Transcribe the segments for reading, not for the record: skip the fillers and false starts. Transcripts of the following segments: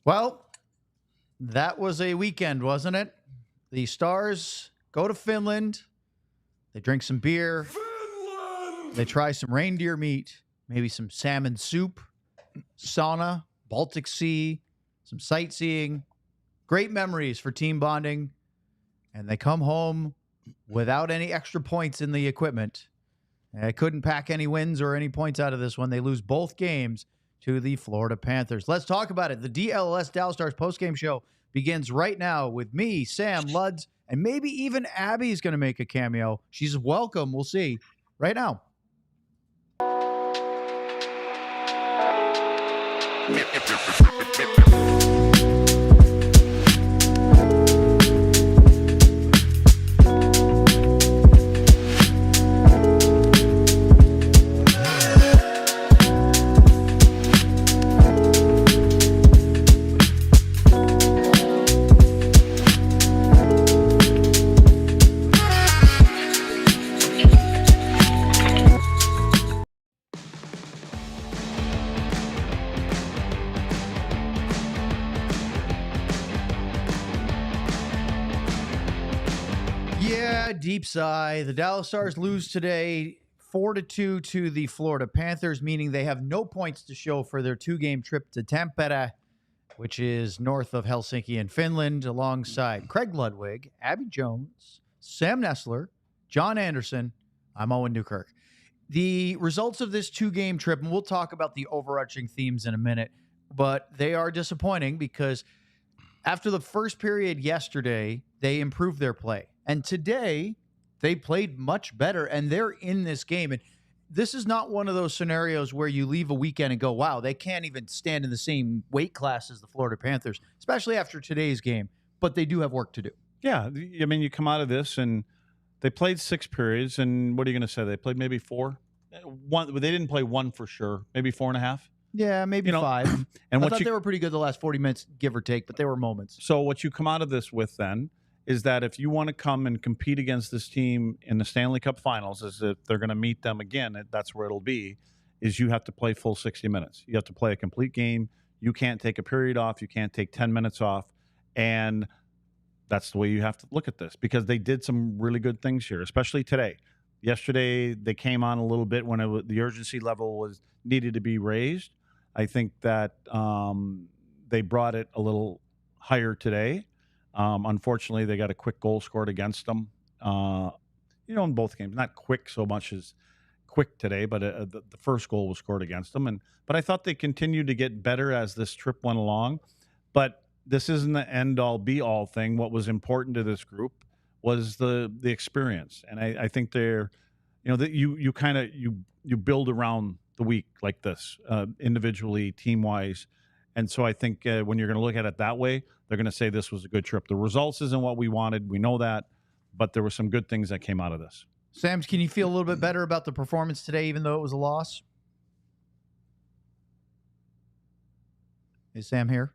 Well, that was a weekend, wasn't it? The Stars go to Finland. They drink some beer. Finland! They try some reindeer meat, maybe some salmon soup, sauna, Baltic Sea, some sightseeing. Great memories for team bonding. And they come home without any extra points in the equipment. And they couldn't pack any wins or any points out of this one. They lose both games to the Florida Panthers. Let's talk about it. The DLS Dallas Stars postgame show begins right now with me, Sam, Luds, and maybe even Abby's going to make a cameo. She's welcome. We'll see right now. Deep sigh. The Dallas Stars lose today 4-2 to the Florida Panthers, meaning they have no points to show for their two-game trip to Tampere, which is north of Helsinki in Finland, alongside Craig Ludwig, Abby Jones, Sam Nessler, John Anderson. I'm Owen Newkirk. The results of this two-game trip, and we'll talk about the overarching themes in a minute, but they are disappointing because after the first period yesterday, they improved their play. And today, they played much better, and they're in this game. And this is not one of those scenarios where you leave a weekend and go, wow, they can't even stand in the same weight class as the Florida Panthers, especially after today's game. But they do have work to do. Yeah, I mean, you come out of this, and they played 6 periods, and what are you going to say? They played maybe 4? One, they didn't play 1 for sure. Maybe 4.5? Yeah, maybe 5. And I thought they were pretty good the last 40 minutes, give or take, but there were moments. So what you come out of this with then is that if you want to come and compete against this team in the Stanley Cup Finals, as if they're going to meet them again, that's where it'll be, is you have to play full 60 minutes. You have to play a complete game. You can't take a period off. You can't take 10 minutes off. And that's the way you have to look at this, because they did some really good things here, especially today. Yesterday, they came on a little bit when the urgency level was needed to be raised. I think that they brought it a little higher today. Unfortunately, they got a quick goal scored against them, in both games. Not quick so much as quick today, but the first goal was scored against them. But I thought they continued to get better as this trip went along. But this isn't the end-all, be-all thing. What was important to this group was the experience. And I think they're, that you kind of you build around the week like this, individually, team-wise. And so I think when you're going to look at it that way, they're going to say this was a good trip. The results isn't what we wanted. We know that. But there were some good things that came out of this. Sams, can you feel a little bit better about the performance today, even though it was a loss? Is Sam here?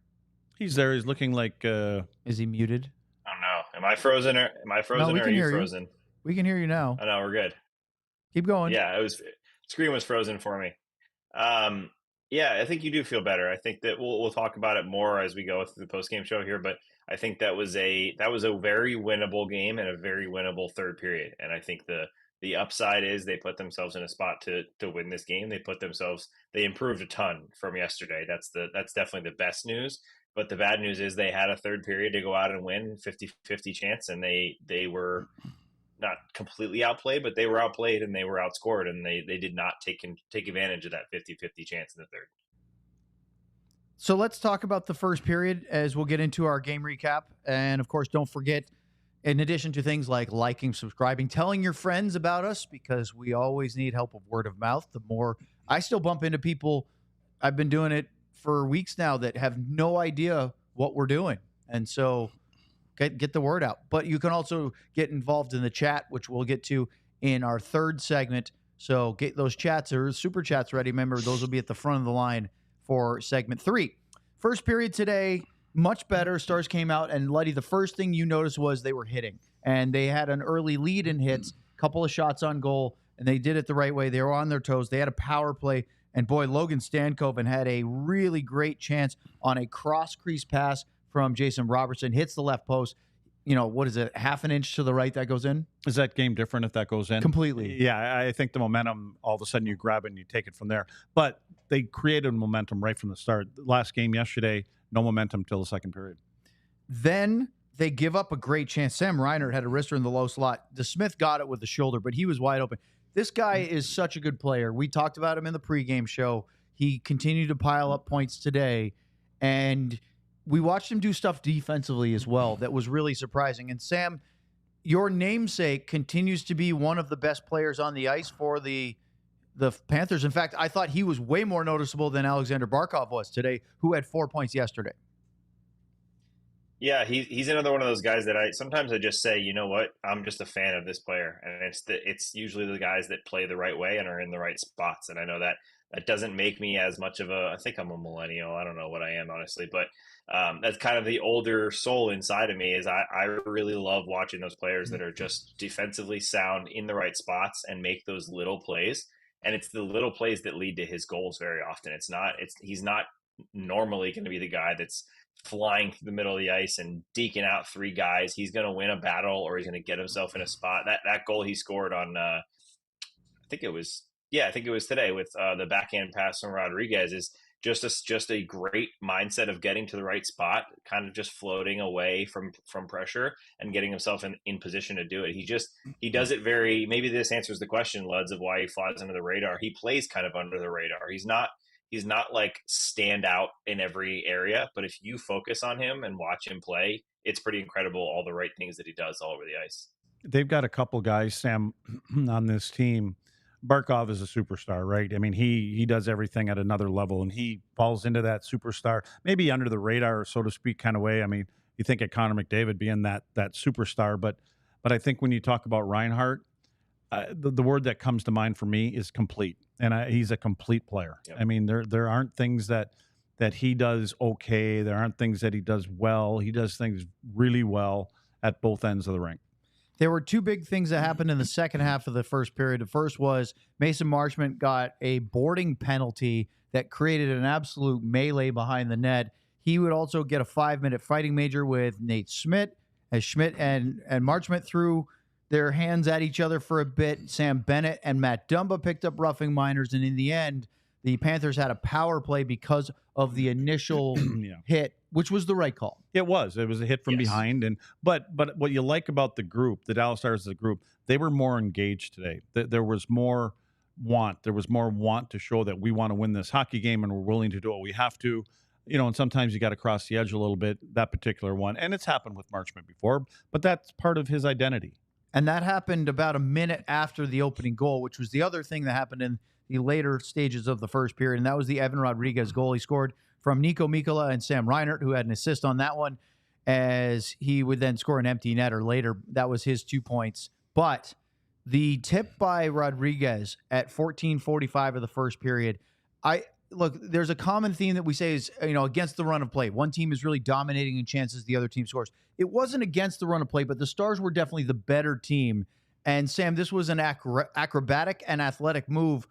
He's there. He's looking like... Is he muted? I don't know. Am I frozen or are you frozen? We can hear you now. Oh, no, we're good. Keep going. Yeah, screen was frozen for me. Yeah, I think you do feel better. I think that we'll talk about it more as we go through the postgame show here, but I think that was a very winnable game and a very winnable third period. And I think the upside is they put themselves in a spot to win this game. They improved a ton from yesterday. That's definitely the best news. But the bad news is they had a third period to go out and win, 50-50 chance, and they were not completely outplayed, but they were outplayed and they were outscored, and they did not take advantage of that 50-50 chance in the third. So let's talk about the first period as we'll get into our game recap. And of course, don't forget, in addition to things like liking, subscribing, telling your friends about us, because we always need help of word of mouth. The more I still bump into people, I've been doing it for weeks now, that have no idea what we're doing. And so get the word out. But you can also get involved in the chat, which we'll get to in our third segment. So get those chats or super chats ready. Remember, those will be at the front of the line for segment 3. First period today, much better. Stars came out, and Luddy, the first thing you noticed was they were hitting. And they had an early lead in hits, couple of shots on goal, and they did it the right way. They were on their toes. They had a power play. And boy, Logan Stankoven had a really great chance on a cross crease pass from Jason Robertson, hits the left post. What is it, half an inch to the right that goes in? Is that game different if that goes in? Completely. Yeah, I think the momentum, all of a sudden you grab it and you take it from there. But they created momentum right from the start. The last game yesterday, no momentum till the second period. Then they give up a great chance. Sam Reinert had a wrister in the low slot. DeSmith got it with the shoulder, but he was wide open. This guy is such a good player. We talked about him in the pregame show. He continued to pile up points today, and we watched him do stuff defensively as well that was really surprising. And Sam, your namesake continues to be one of the best players on the ice for the Panthers. In fact, I thought he was way more noticeable than Alexander Barkov was today, who had 4 points yesterday. Yeah, he's another one of those guys that sometimes I just say, you know what, I'm just a fan of this player, and it's usually the guys that play the right way and are in the right spots. And I know that doesn't make me as much of I think I'm a millennial. I don't know what I am, honestly, but that's kind of the older soul inside of me. Is I really love watching those players that are just defensively sound in the right spots and make those little plays. And it's the little plays that lead to his goals very often. He's not normally going to be the guy that's flying through the middle of the ice and deking out three guys. He's going to win a battle, or he's going to get himself in a spot. That goal he scored on, I think it was today with the backhand pass from Rodriguez is just a great mindset of getting to the right spot, kind of just floating away from pressure and getting himself in position to do it. He does it very, maybe this answers the question, Luds, of why he flies under the radar. He plays kind of under the radar. He's not like stand out in every area, but if you focus on him and watch him play, it's pretty incredible all the right things that he does all over the ice. They've got a couple guys, Sam, on this team. Barkov is a superstar, right? I mean, he does everything at another level, and he falls into that superstar, maybe under the radar, so to speak, kind of way. I mean, you think of Connor McDavid being that superstar, but I think when you talk about Reinhart, the word that comes to mind for me is complete, and he's a complete player. Yep. I mean, there aren't things that he does okay. There aren't things that he does well. He does things really well at both ends of the rink. There were two big things that happened in the second half of the first period. The first was Mason Marchment got a boarding penalty that created an absolute melee behind the net. He would also get a 5-minute fighting major with Nate Schmidt, as Schmidt and Marchment threw their hands at each other for a bit. Sam Bennett and Matt Dumba picked up roughing minors, and in the end, the Panthers had a power play because of the initial hit, which was the right call. It was a hit from behind, but what you like about the group, the Dallas Stars as a group, they were more engaged today. There was more want. There was more want to show that we want to win this hockey game and we're willing to do what we have to. And sometimes you got to cross the edge a little bit, that particular one. And it's happened with Marchment before, but that's part of his identity. And that happened about a minute after the opening goal, which was the other thing that happened in the later stages of the first period, and that was the Evan Rodriguez goal. He scored from Nico Mikkola and Sam Reinert, who had an assist on that one, as he would then score an empty netter later. That was his 2 points. But the tip by Rodriguez at 14:45 of the first period, look, there's a common theme that we say is, against the run of play. One team is really dominating in chances, the other team scores. It wasn't against the run of play, but the Stars were definitely the better team. And Sam, this was an acrobatic and athletic move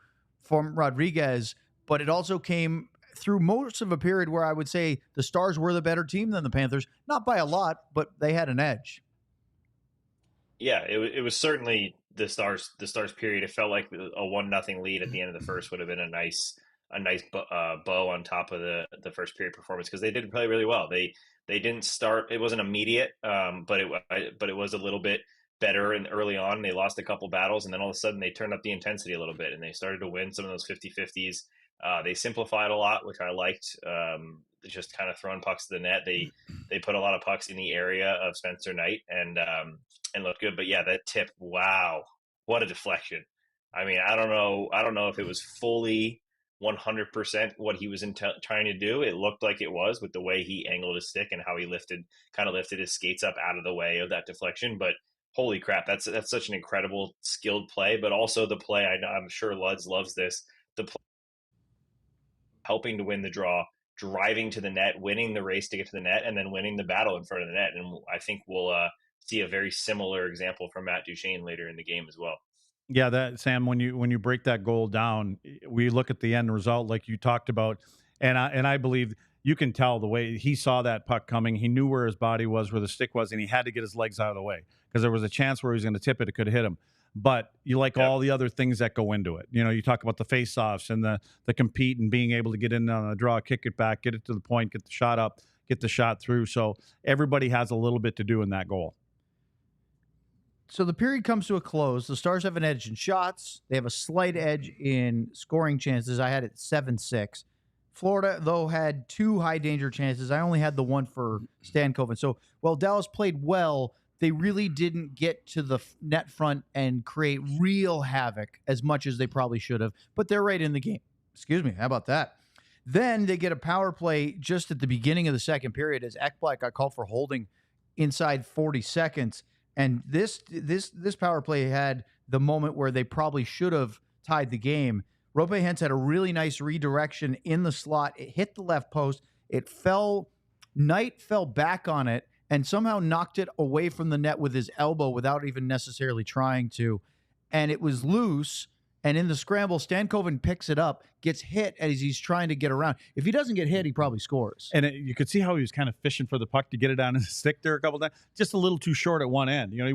from Rodriguez, but it also came through most of a period where I would say the Stars were the better team than the Panthers. Not by a lot, but they had an edge. Yeah, it was certainly the Stars period. It felt like a 1-0 lead at the end of the first would have been a nice bow on top of the first period performance, because they did play really well. They didn't start. It wasn't immediate, but it was a little bit better and early on. They lost a couple battles, and then all of a sudden they turned up the intensity a little bit, and they started to win some of those 50-50s. They simplified a lot, which I liked. Just kind of throwing pucks to the net. They put a lot of pucks in the area of Spencer Knight and looked good. But yeah, that tip, wow, what a deflection. I mean, I don't know if it was fully 100% what he was trying to do. It looked like it was, with the way he angled his stick and how he lifted his skates up out of the way of that deflection. But holy crap, that's such an incredible skilled play. But also the play, I'm sure Luds loves this, the play helping to win the draw, driving to the net, winning the race to get to the net, and then winning the battle in front of the net. And I think we'll see a very similar example from Matt Duchene later in the game as well. Yeah, that Sam, when you break that goal down, we look at the end result like you talked about, and I believe you can tell the way he saw that puck coming. He knew where his body was, where the stick was, and he had to get his legs out of the way because there was a chance where he was going to tip it. It could have hit him. But you like Yep. all the other things that go into it. You know, you talk about the face-offs and the compete and being able to get in on a draw, kick it back, get it to the point, get the shot up, get the shot through. So everybody has a little bit to do in that goal. So the period comes to a close. The Stars have an edge in shots. They have a slight edge in scoring chances. I had it 7-6. Florida, though, had 2 high danger chances. I only had the one for Stankoven. So while Dallas played well, they really didn't get to the net front and create real havoc as much as they probably should have. But they're right in the game. Excuse me. How about that? Then they get a power play just at the beginning of the second period as Ekblad got called for holding inside 40 seconds. And this power play had the moment where they probably should have tied the game. Roopehintz had a really nice redirection in the slot. It hit the left post. It fell. Knight fell back on it and somehow knocked it away from the net with his elbow without even necessarily trying to. And it was loose. And in the scramble, Stankoven picks it up, gets hit as he's trying to get around. If he doesn't get hit, he probably scores. And you could see how he was kind of fishing for the puck to get it on his stick there a couple times, just a little too short at one end. You know, he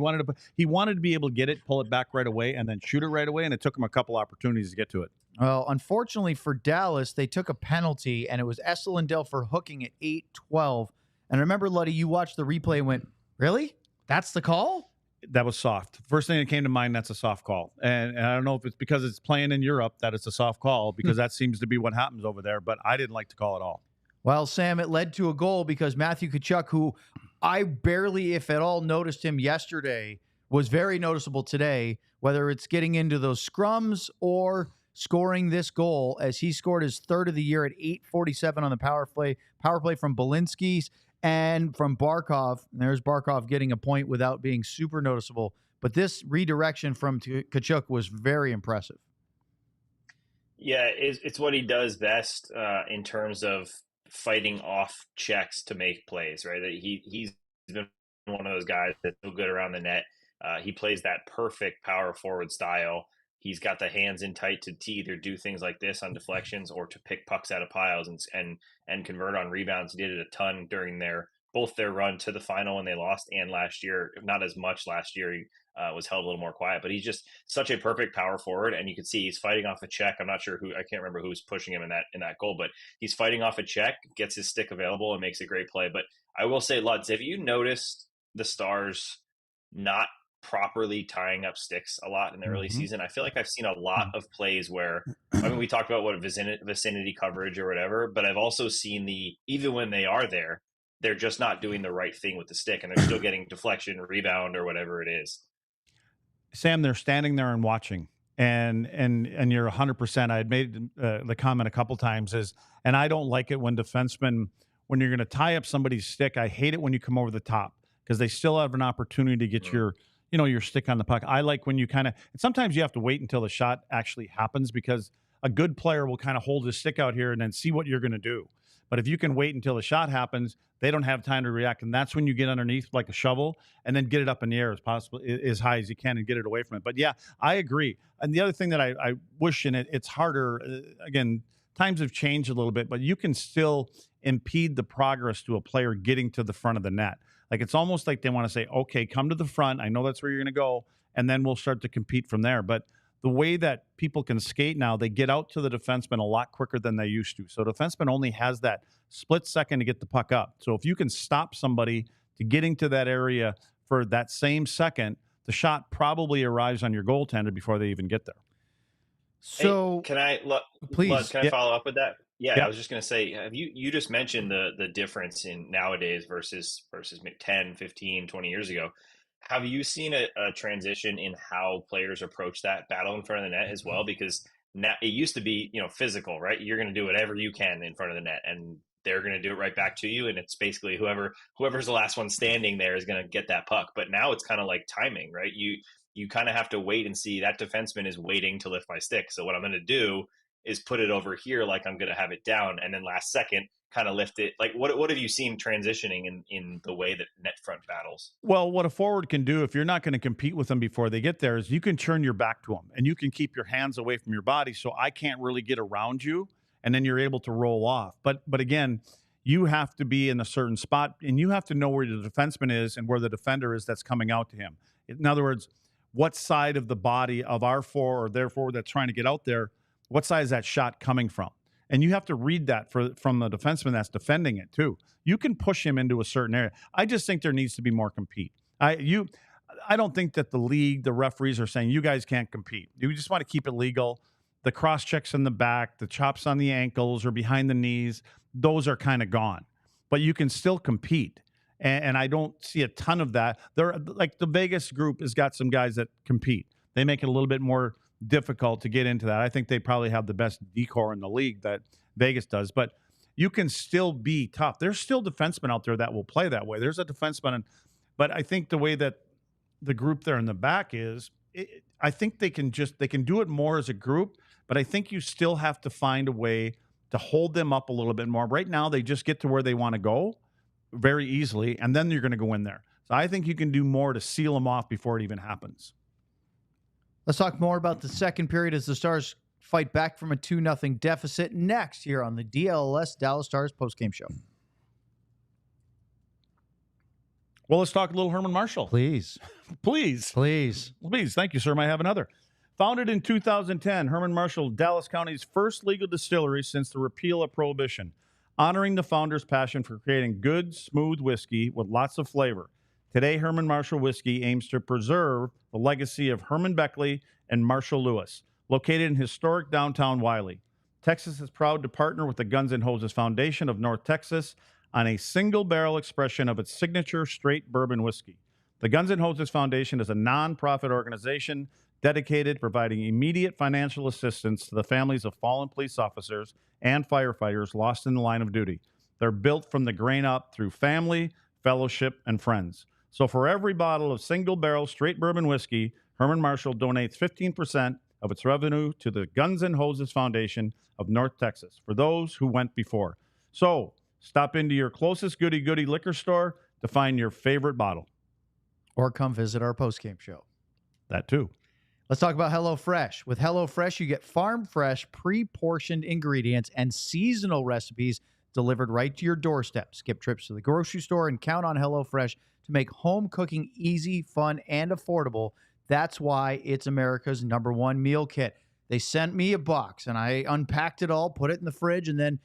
wanted to be able to get it, pull it back right away, and then shoot it right away. And it took him a couple opportunities to get to it. Well, unfortunately for Dallas, they took a penalty, and it was Esa Lindell for hooking at 8-12. And I remember, Luddy, you watched the replay and went, really? That's the call? That was soft. First thing that came to mind, that's a soft call. And I don't know if it's because it's playing in Europe that it's a soft call, because that seems to be what happens over there. But I didn't like the call at all. Well, Sam, it led to a goal because Matthew Tkachuk, who I barely, if at all, noticed him yesterday, was very noticeable today, whether it's getting into those scrums or scoring this goal, as he scored his third of the year at 8:47 on the power play from Belinsky's and from Barkov. And there's Barkov getting a point without being super noticeable. But this redirection from Tkachuk was very impressive. Yeah, it's what he does best in terms of fighting off checks to make plays, right? That he's been one of those guys that's so good around the net. He plays that perfect power forward style. He's got the hands in tight to either do things like this on deflections or to pick pucks out of piles and convert on rebounds. He did it a ton during both their run to the final when they lost and last year. Not as much last year. He was held a little more quiet, but he's just such a perfect power forward. And you can see he's fighting off a check. I'm not sure I can't remember who was pushing him in that goal, but he's fighting off a check, gets his stick available, and makes a great play. But I will say, Lutz, have you noticed the Stars not properly tying up sticks a lot in the early season? I feel like I've seen a lot of plays where, I mean, we talked about what vicinity coverage or whatever, but I've also seen even when they are there, they're just not doing the right thing with the stick, and they're still getting deflection, rebound, or whatever it is. Sam, they're standing there and watching, and you're 100%. I had made the comment a couple times and I don't like it when defensemen, when you're going to tie up somebody's stick, I hate it when you come over the top because they still have an opportunity to get your stick on the puck. I like when you and sometimes you have to wait until the shot actually happens, because a good player will kind of hold his stick out here and then see what you're going to do. But if you can wait until the shot happens, they don't have time to react. And that's when you get underneath like a shovel and then get it up in the air as high as you can and get it away from it. But yeah, I agree. And the other thing that I wish in it's harder, again, times have changed a little bit, but you can still impede the progress to a player getting to the front of the net. Like, it's almost like they want to say, okay, come to the front. I know that's where you're going to go. And then we'll start to compete from there. But the way that people can skate now, they get out to the defenseman a lot quicker than they used to. So defenseman only has that split second to get the puck up. So if you can stop somebody to getting to that area for that same second, the shot probably arrives on your goaltender before they even get there. So hey, please, Lutz, can I follow up with that? Yeah, I was just going to say, you just mentioned the difference in nowadays versus 10, 15, 20 years ago. Have you seen a transition in how players approach that battle in front of the net as well? Because now it used to be, physical, right? You're going to do whatever you can in front of the net, and they're going to do it right back to you. And it's basically whoever's the last one standing there is going to get that puck. But now it's kind of like timing, right? You kind of have to wait and see. That defenseman is waiting to lift my stick. So what I'm going to do is put it over here like I'm going to have it down, and then last second kind of lift it. Like what have you seen transitioning in the way that net front battles? Well, what a forward can do if you're not going to compete with them before they get there is you can turn your back to them and you can keep your hands away from your body, so I can't really get around you, and then you're able to roll off. But again, you have to be in a certain spot, and you have to know where the defenseman is and where the defender is that's coming out to him. In other words, what side of the body of our forward or their forward that's trying to get out there, what side is that shot coming from? And you have to read that from the defenseman that's defending it too. You can push him into a certain area. I just think there needs to be more compete. I don't think that the league, the referees are saying you guys can't compete. You just want to keep it legal. The cross checks in the back, the chops on the ankles or behind the knees, those are kind of gone. But you can still compete. And I don't see a ton of that. They're like the Vegas group has got some guys that compete. They make it a little bit more difficult to get into that. I think they probably have the best decor in the league that Vegas does, but you can still be tough. There's still defensemen out there that will play that way. There's a defenseman, but I think the way that the group there in the back is, I think they can do it more as a group, but I think you still have to find a way to hold them up a little bit more. Right now, they just get to where they want to go very easily, and then you're going to go in there. So I think you can do more to seal them off before it even happens. Let's talk more about the second period as the Stars fight back from a 2-0 deficit next here on the DLS Dallas Stars postgame show. Well, let's talk a little Herman Marshall. Please. Please. Please. Please. Thank you, sir. May I have another? Founded in 2010, Herman Marshall, Dallas County's first legal distillery since the repeal of Prohibition, honoring the founder's passion for creating good, smooth whiskey with lots of flavor. Today, Herman Marshall Whiskey aims to preserve the legacy of Herman Beckley and Marshall Lewis, located in historic downtown Wiley. Texas is proud to partner with the Guns N' Hoses Foundation of North Texas on a single-barrel expression of its signature straight bourbon whiskey. The Guns N' Hoses Foundation is a nonprofit organization dedicated to providing immediate financial assistance to the families of fallen police officers and firefighters lost in the line of duty. They're built from the grain up through family, fellowship, and friends. So for every bottle of single-barrel straight bourbon whiskey, Herman Marshall donates 15% of its revenue to the Guns N' Hoses Foundation of North Texas for those who went before. So stop into your closest goody-goody liquor store to find your favorite bottle. Or come visit our postgame show. That too. Let's talk about HelloFresh. With HelloFresh, you get farm-fresh, pre-portioned ingredients and seasonal recipes delivered right to your doorstep. Skip trips to the grocery store and count on HelloFresh to make home cooking easy, fun, and affordable. That's why it's America's #1 meal kit. They sent me a box, and I unpacked it all, put it in the fridge, and then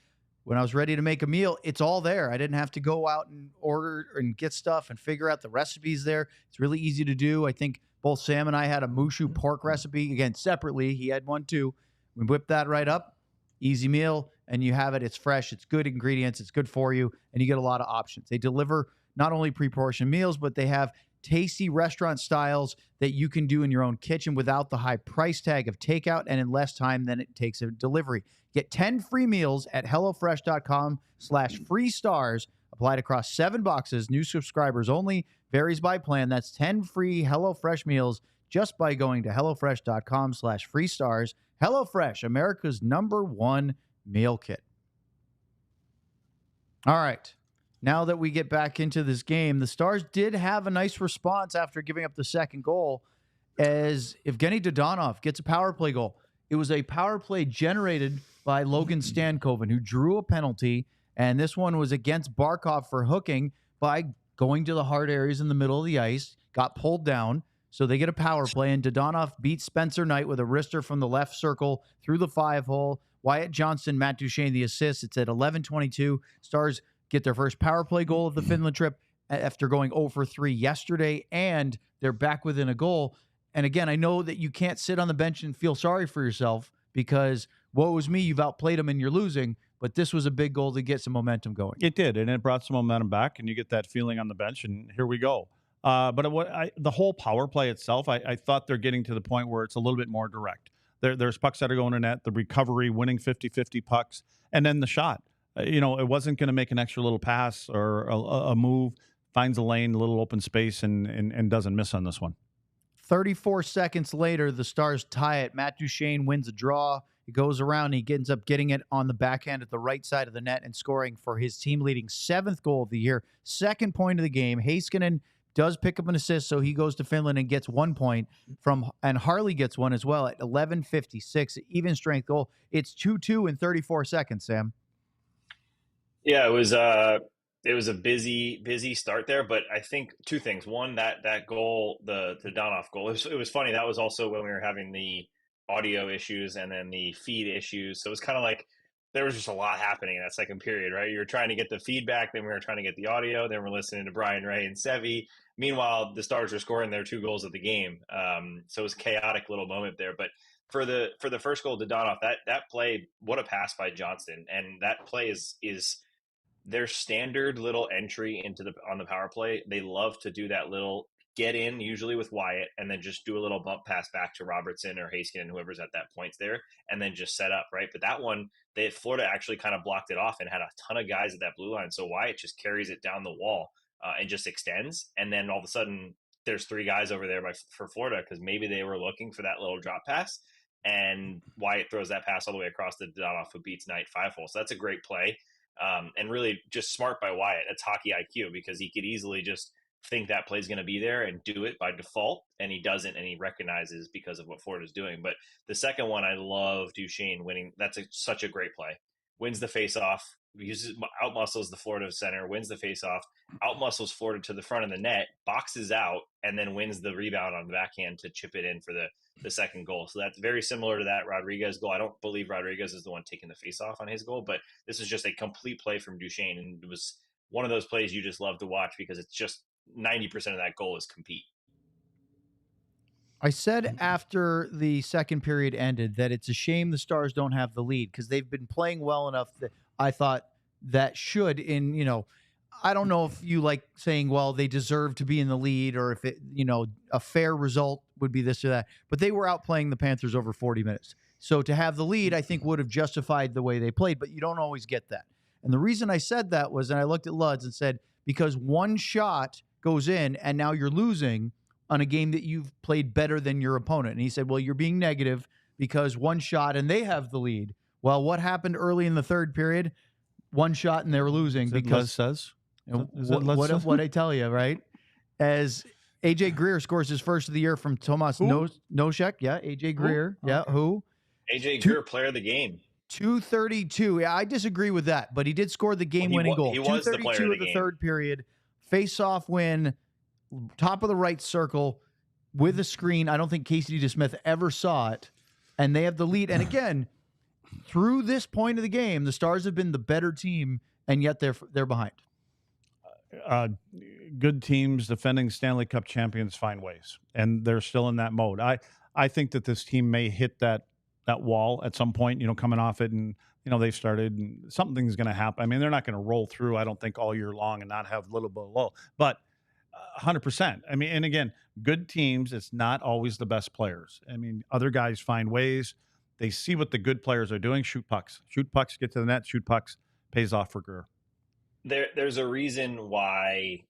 when I was ready to make a meal, it's all there. I didn't have to go out and order and get stuff and figure out the recipes there. It's really easy to do. I think both Sam and I had a Mushu pork recipe, again, separately. He had one too. We whipped that right up. Easy meal, and you have it. It's fresh. It's good ingredients. It's good for you, and you get a lot of options. They deliver not only pre-portioned meals, but they have tasty restaurant styles that you can do in your own kitchen without the high price tag of takeout and in less time than it takes a delivery. Get 10 free meals at HelloFresh.com/free stars. Applied across 7 boxes. New subscribers only. Varies by plan. That's 10 free HelloFresh meals just by going to HelloFresh.com/free stars. HelloFresh, America's #1 meal kit. All right. Now that we get back into this game, the Stars did have a nice response after giving up the second goal as Evgeny Dodonov gets a power play goal. It was a power play generated by Logan Stankoven, who drew a penalty, and this one was against Barkov for hooking by going to the hard areas in the middle of the ice, got pulled down, so they get a power play, and Dodonov beats Spencer Knight with a wrister from the left circle through the 5-hole. Wyatt Johnston, Matt Duchene, the assist. It's at 11:22. Stars get their first power play goal of the Finland trip after going 0 for 3 yesterday, and they're back within a goal. And again, I know that you can't sit on the bench and feel sorry for yourself because, woe is me, you've outplayed them and you're losing, but this was a big goal to get some momentum going. It did, and it brought some momentum back, and you get that feeling on the bench, and here we go. The whole power play itself, I thought they're getting to the point where it's a little bit more direct. There's pucks that are going in net, the recovery, winning 50-50 pucks, and then the shot. It wasn't going to make an extra little pass or a move, finds a lane, a little open space, and doesn't miss on this one. 34 seconds later, the Stars tie it. Matt Duchene wins a draw. He goes around, and he ends up getting it on the backhand at the right side of the net and scoring for his team-leading 7th goal of the year. 2nd point of the game. Heiskanen does pick up an assist, so he goes to Finland and gets 1 point and Harley gets one as well at 11:56, even strength goal. It's 2-2 in 34 seconds, Sam. Yeah, it was a busy start there, but I think 2 things. One, that goal, the Donoff goal, it was funny. That was also when we were having the audio issues and then the feed issues. So it was kind of like there was just a lot happening in that second period, right? You were trying to get the feedback, then we were trying to get the audio, then we're listening to Brian Ray and Sevi. Meanwhile, the Stars were scoring their 2 goals of the game. So it was a chaotic little moment there. But for the first goal to Donoff, that play, what a pass by Johnston. And that play is their standard little entry on the power play. They love to do that little get in, usually with Wyatt, and then just do a little bump pass back to Robertson or Heiskanen, whoever's at that point there, and then just set up, right? But that one, Florida actually kind of blocked it off and had a ton of guys at that blue line. So Wyatt just carries it down the wall and just extends. And then all of a sudden, there's 3 guys over there for Florida because maybe they were looking for that little drop pass. And Wyatt throws that pass all the way across the Donoff, who beats Knight 5-hole. So that's a great play. And really just smart by Wyatt. It's hockey IQ because he could easily just think that play is going to be there and do it by default, and he doesn't, and he recognizes because of what Florida's doing. But the second one, I love Duchesne winning. That's such a great play. Wins the face-off, outmuscles the Florida center, wins the face-off, outmuscles Florida to the front of the net, boxes out, and then wins the rebound on the backhand to chip it in for the second goal. So that's very similar to that Rodriguez goal. I don't believe Rodriguez is the one taking the face-off on his goal, but this is just a complete play from Duchesne, and it was one of those plays you just love to watch because it's just 90% of that goal is compete. I said after the second period ended that it's a shame the Stars don't have the lead because they've been playing well enough that I thought that should I don't know if you like saying, well, they deserve to be in the lead or if it, a fair result would be this or that, but they were outplaying the Panthers over 40 minutes. So to have the lead, I think would have justified the way they played, but you don't always get that. And the reason I said that was, and I looked at Luds and said, because one shot goes in and now you're losing on a game that you've played better than your opponent. And he said, well, you're being negative because one shot and they have the lead. Well, what happened early in the third period? One shot and they were losing because says what I tell you, right? As AJ Greer scores his first of the year from Tomas Nosek. Yeah, AJ Greer. Who? Yeah, Okay. who? AJ Greer, player of the game. 2:32. Yeah, I disagree with that, but he did score the game-winning goal. He was the player of the game. Third period. Face-off win, top of the right circle with a screen. I don't think Casey DeSmith ever saw it, and they have the lead. And again, through this point of the game, the Stars have been the better team, and yet they're behind. Good teams defending Stanley Cup champions find ways, and they're still in that mode. I think that this team may hit that wall at some point, coming off it, and they've started, and something's going to happen. I mean, they're not going to roll through, I don't think, all year long and not have a little bit of low, but 100%. I mean, and again, good teams, it's not always the best players. I mean, other guys find ways. They see what the good players are doing. Shoot pucks, get to the net, shoot pucks, pays off for Greer. There's a reason why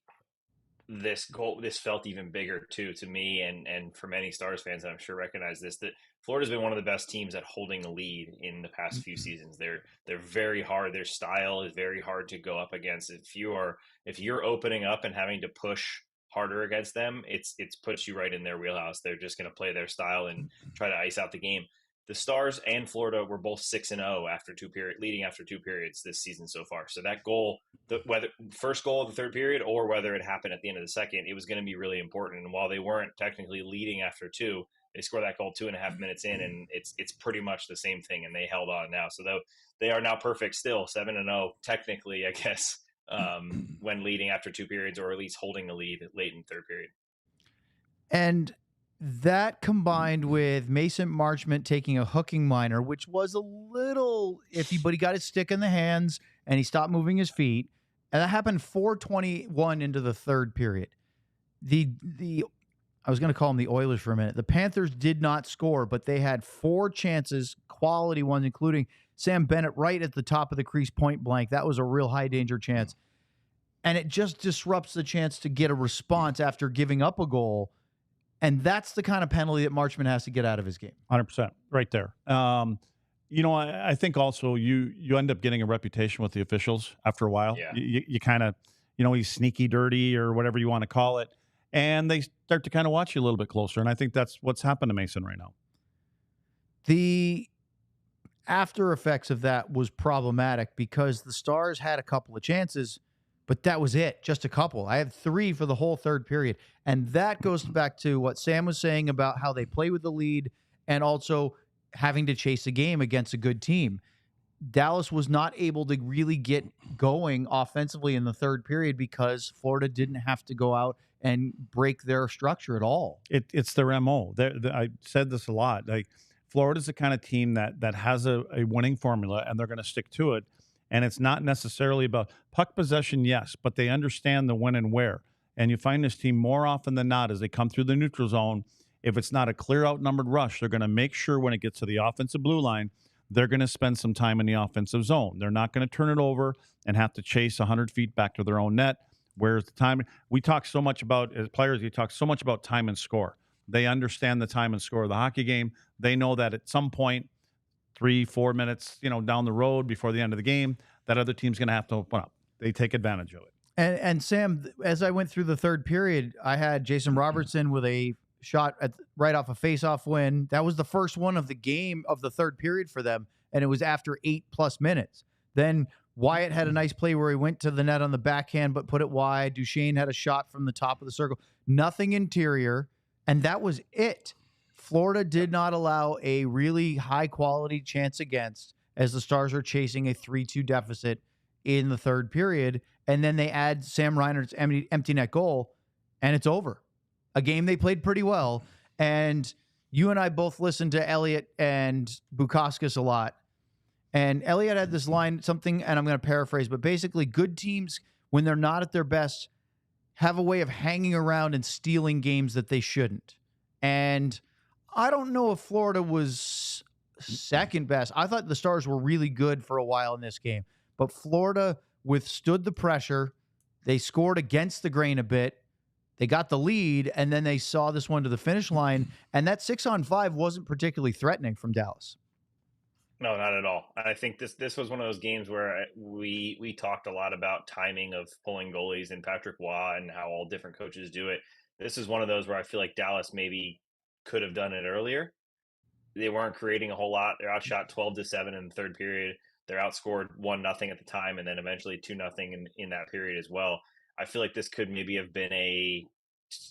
this felt even bigger too to me and for many Stars fans, and I'm sure recognize this, that Florida's been one of the best teams at holding a lead in the past few seasons. They're very hard. Their style is very hard to go up against. If you're opening up and having to push harder against them, it's puts you right in their wheelhouse. They're just going to play their style and try to ice out the game. The Stars and Florida were both 6-0 leading after 2 periods this season so far. So that goal, whether first goal of the third period or whether it happened at the end of the second, it was going to be really important. And while they weren't technically leading after 2, they scored that goal 2.5 minutes in, and it's pretty much the same thing. And they held on now, so they are now perfect still, 7-0 technically, I guess, when leading after 2 periods, or at least holding the lead late in the third period. And that combined with Mason Marchment taking a hooking minor, which was a little iffy, but he got his stick in the hands and he stopped moving his feet. And that happened 4:21 into the third period. I was going to call them the Oilers for a minute. The Panthers did not score, but they had 4 chances, quality ones, including Sam Bennett right at the top of the crease, point blank. That was a real high danger chance. And it just disrupts the chance to get a response after giving up a goal. And that's the kind of penalty that Marchment has to get out of his game. 100%, right there. You know, I think also you end up getting a reputation with the officials after a while. Yeah. You kind of, he's sneaky dirty or whatever you want to call it. And they start to kind of watch you a little bit closer. And I think that's what's happened to Mason right now. The after effects of that was problematic because the Stars had a couple of chances, but that was it, just a couple. I had 3 for the whole third period. And that goes back to what Sam was saying about how they play with the lead and also having to chase a game against a good team. Dallas was not able to really get going offensively in the third period because Florida didn't have to go out and break their structure at all. It's their MO. I said this a lot. Like, Florida's the kind of team that has a winning formula, and they're going to stick to it. And it's not necessarily about puck possession, yes, but they understand the when and where. And you find this team more often than not as they come through the neutral zone, if it's not a clear outnumbered rush, they're going to make sure when it gets to the offensive blue line, they're going to spend some time in the offensive zone. They're not going to turn it over and have to chase 100 feet back to their own net. Whereas the time, we talk so much about, as players, you talk so much about time and score. They understand the time and score of the hockey game. They know that at some point, 3-4 minutes, down the road before the end of the game, that other team's going to have to open up. They take advantage of it. And Sam, as I went through the third period, I had Jason Robertson with a shot right off a face-off win. That was the first one of the game of the third period for them, and it was after 8+ minutes. Then Wyatt had a nice play where he went to the net on the backhand but put it wide. Duchesne had a shot from the top of the circle. Nothing interior, and that was it. Florida did not allow a really high-quality chance against as the Stars are chasing a 3-2 deficit in the third period, and then they add Sam Reinert's empty net goal, and it's over. A game they played pretty well, and you and I both listened to Elliott and Bukauskas a lot, and Elliott had this line, something, and I'm going to paraphrase, but basically good teams, when they're not at their best, have a way of hanging around and stealing games that they shouldn't. And I don't know if Florida was second best. I thought the Stars were really good for a while in this game, but Florida withstood the pressure. They scored against the grain a bit. They got the lead, and then they saw this one to the finish line, and that 6-on-5 wasn't particularly threatening from Dallas. No, not at all. I think this was one of those games where we talked a lot about timing of pulling goalies and Patrick Waugh and how all different coaches do it. This is one of those where I feel like Dallas maybe could have done it earlier. They weren't creating a whole lot. They're outshot 12-7 in the third period. They're outscored 1-0 at the time, and then eventually 2-0 in that period as well. I feel like this could maybe have been a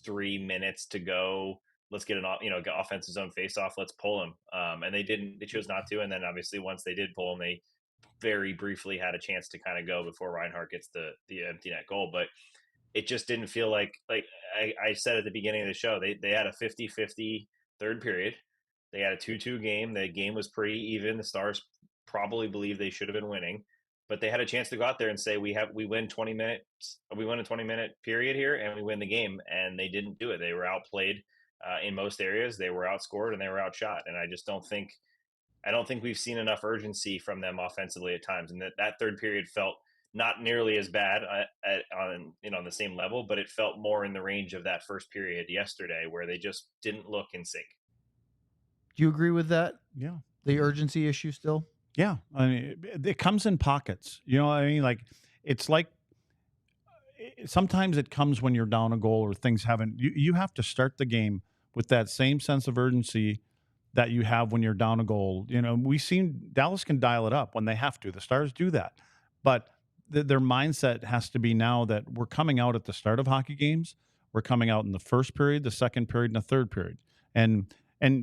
3 minutes to go. Let's get an offensive zone face-off. Let's pull him. And they didn't. They chose not to. And then obviously once they did pull him, they very briefly had a chance to kind of go before Reinhart gets the empty net goal. But it just didn't feel like I said at the beginning of the show, they had a 50-50 third period. They had a 2-2 game. The game was pretty even. The Stars probably believe they should have been winning, but they had a chance to go out there and say, we win 20 minutes. We win a 20-minute period here and we win the game. And they didn't do it. They were outplayed in most areas. They were outscored and they were outshot. And I don't think we've seen enough urgency from them offensively at times. And that third period felt not nearly as bad on the same level, but it felt more in the range of that first period yesterday where they just didn't look in sync. Do you agree with that? Yeah. The urgency issue still? Yeah. I mean, it comes in pockets. You know what I mean? Like, it's like sometimes it comes when you're down a goal or things haven't. You have to start the game with that same sense of urgency that you have when you're down a goal. We've seen Dallas can dial it up when they have to. The Stars do that. But their mindset has to be now that we're coming out at the start of hockey games. We're coming out in the first period, the second period, and the third period. And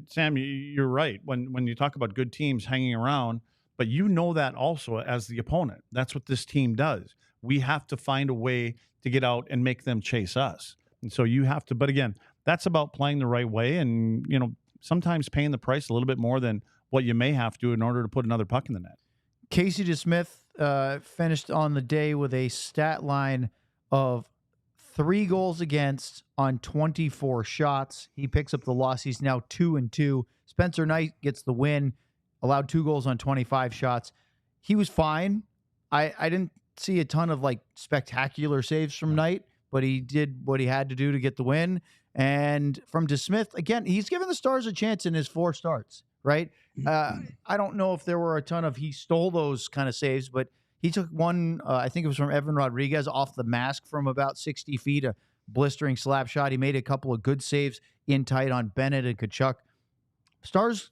Sam, you're right. When you talk about good teams hanging around, but that also as the opponent. That's what this team does. We have to find a way to get out and make them chase us. And so you have to, but again, that's about playing the right way and, sometimes paying the price a little bit more than what you may have to in order to put another puck in the net. Casey DeSmith finished on the day with a stat line of 3 goals against on 24 shots. He picks up the loss. He's now 2-2. Spencer Knight gets the win, allowed 2 goals on 25 shots. He was fine. I didn't see a ton of spectacular saves from Knight, but he did what he had to do to get the win. And from DeSmith, again, he's given the Stars a chance in his 4 starts. right? I don't know if there were a ton of he stole those kind of saves, but he took one, I think it was from Evan Rodriguez off the mask from about 60 feet, a blistering slap shot. He made a couple of good saves in tight on Bennett and Kachuk. Stars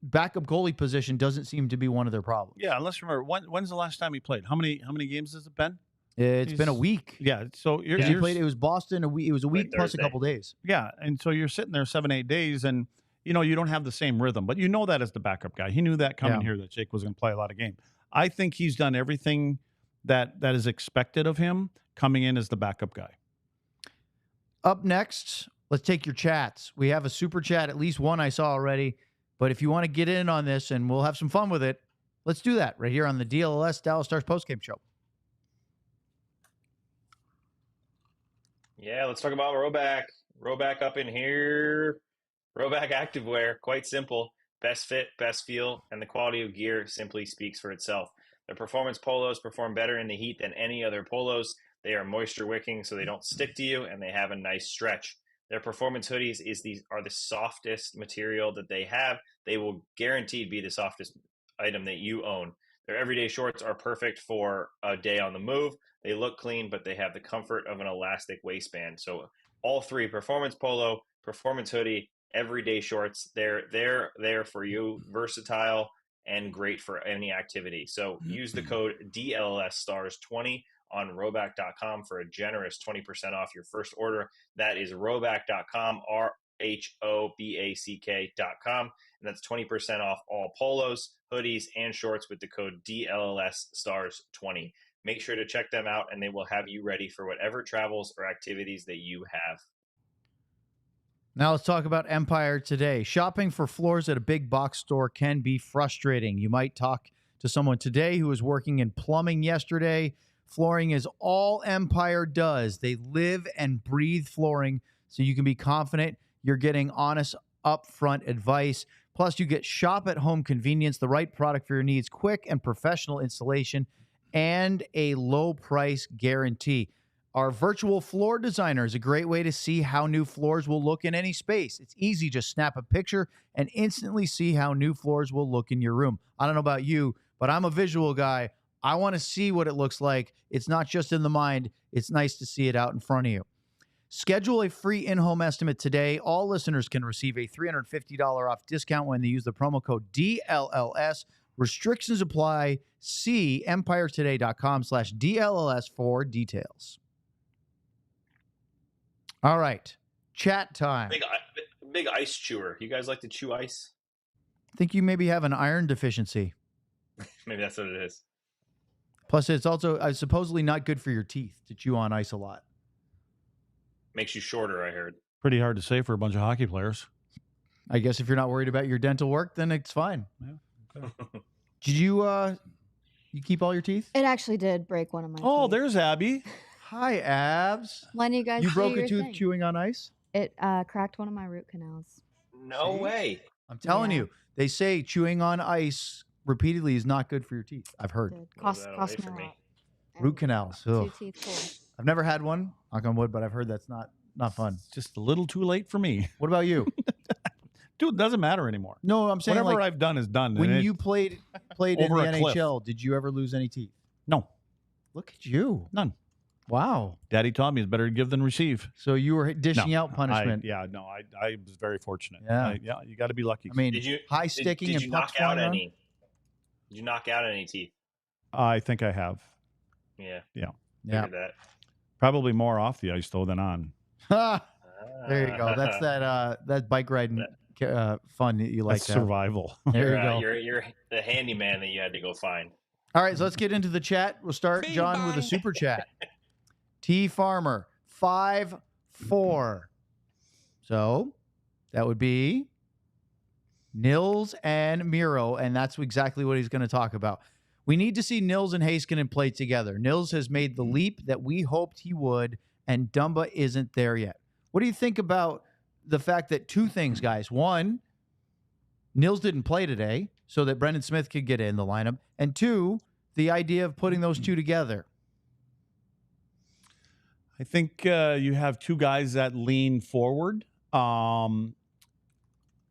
backup goalie position doesn't seem to be one of their problems. Yeah, and let's remember, when's the last time he played? How many games has it been? It's been a week. Yeah, so He played. It was Boston. It was a week plus a Thursday. couple days. Yeah, and so you're sitting there 7-8 days, and you don't have the same rhythm, but you know that as the backup guy. He knew that coming here that Jake was going to play a lot of game. I think he's done everything that is expected of him coming in as the backup guy. Up next, let's take your chats. We have a super chat, at least one I saw already. But if you want to get in on this and we'll have some fun with it, let's do that right here on the DLS Dallas Stars postgame show. Yeah, let's talk about Roback. Roback up in here. Roback activewear, quite simple. Best fit, best feel, and the quality of gear simply speaks for itself. The performance polos perform better in the heat than any other polos. They are moisture wicking, so they don't stick to you, and they have a nice stretch. Their performance hoodies are the softest material that they have. They will guaranteed be the softest item that you own. Their everyday shorts are perfect for a day on the move. They look clean, but they have the comfort of an elastic waistband. So all three, performance polo, performance hoodie, everyday shorts, they're there for you, versatile and great for any activity. So use the code DLSSTARS20 on roback.com for a generous 20% off your first order. That is roback.com, RHOBACK.com. And that's 20% off all polos, hoodies, and shorts with the code DLSSTARS20. Make sure to check them out, and they will have you ready for whatever travels or activities that you have. Now let's talk about Empire today. Shopping for floors at a big box store can be frustrating. You might talk to someone today who was working in plumbing yesterday. Flooring is all Empire does. They live and breathe flooring, so you can be confident you're getting honest, upfront advice. Plus, you get shop-at-home convenience, the right product for your needs, quick and professional installation, and a low price guarantee. Our virtual floor designer is a great way to see how new floors will look in any space. It's easy. Just snap a picture and instantly see how new floors will look in your room. I don't know about you, but I'm a visual guy. I want to see what it looks like. It's not just in the mind. It's nice to see it out in front of you. Schedule a free in-home estimate today. All listeners can receive a $350 off discount when they use the promo code DLLS. Restrictions apply. See empiretoday.com/DLLS for details. All right. Chat time. Big ice chewer. You guys like to chew ice? I think you maybe have an iron deficiency. Maybe that's what it is. Plus, it's also supposedly not good for your teeth to chew on ice a lot. Makes you shorter, I heard. Pretty hard to say for a bunch of hockey players. I guess if you're not worried about your dental work, then it's fine. Yeah. Okay. Did you keep all your teeth? It actually did break one of my Oh, teeth. there's Abby. Hi, Abs. When you guys You do broke a your tooth thing. chewing on ice? It cracked one of my root canals. No See? way. I'm telling Yeah. you, they say chewing on ice repeatedly is not good for your teeth. I've heard. Did. Move Cost that me away a from me. lot. Root And canals. Two Ugh. teeth pulled. I've never had one, knock on wood, but I've heard that's not fun. Just a little too late for me. What about you? Dude, it doesn't matter anymore. No, I'm saying Whatever like I've done is done. when and you played in the Over a cliff. NHL, did you ever lose any teeth? No, Look at you. none. Wow. Daddy taught me it's better to give than receive. So you were dishing out punishment. I was very fortunate. Yeah. You got to be lucky. I mean, Did you high sticking did and you pucks knock out flying around? any? Did you knock out any teeth? I think I have. Yeah. Yeah. Figured that. Probably more off the ice though than on. Ha! There you go. That's that bike riding fun that you like. That's to have. survival. There you go. You're the handyman that you had to go find. All right, so let's get into the chat. We'll start, John, with a super chat. T Farmer 5-4. So that would be Nils and Miro, and that's exactly what he's going to talk about. We need to see Nils and Heiskanen play together. Nils has made the leap that we hoped he would, and Dumba isn't there yet. What do you think about the fact that two things, guys? One, Nils didn't play today so that Brendan Smith could get in the lineup. And two, the idea of putting those two together. I think you have two guys that lean forward.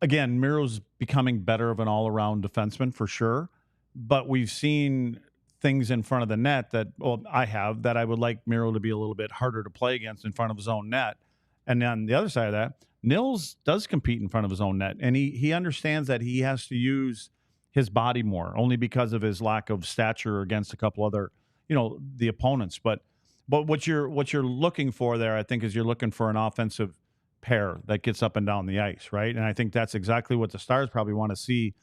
again, Miro's becoming better of an all-around defenseman for sure, but we've seen things in front of the net that, well, that I would like Miro to be a little bit harder to play against in front of his own net. And on the other side of that, Nils does compete in front of his own net, and he understands that he has to use his body more, only because of his lack of stature against a couple other, the opponents. But what you're looking for there, I think, is you're looking for an offensive pair that gets up and down the ice, right? And I think that's exactly what the Stars probably want to see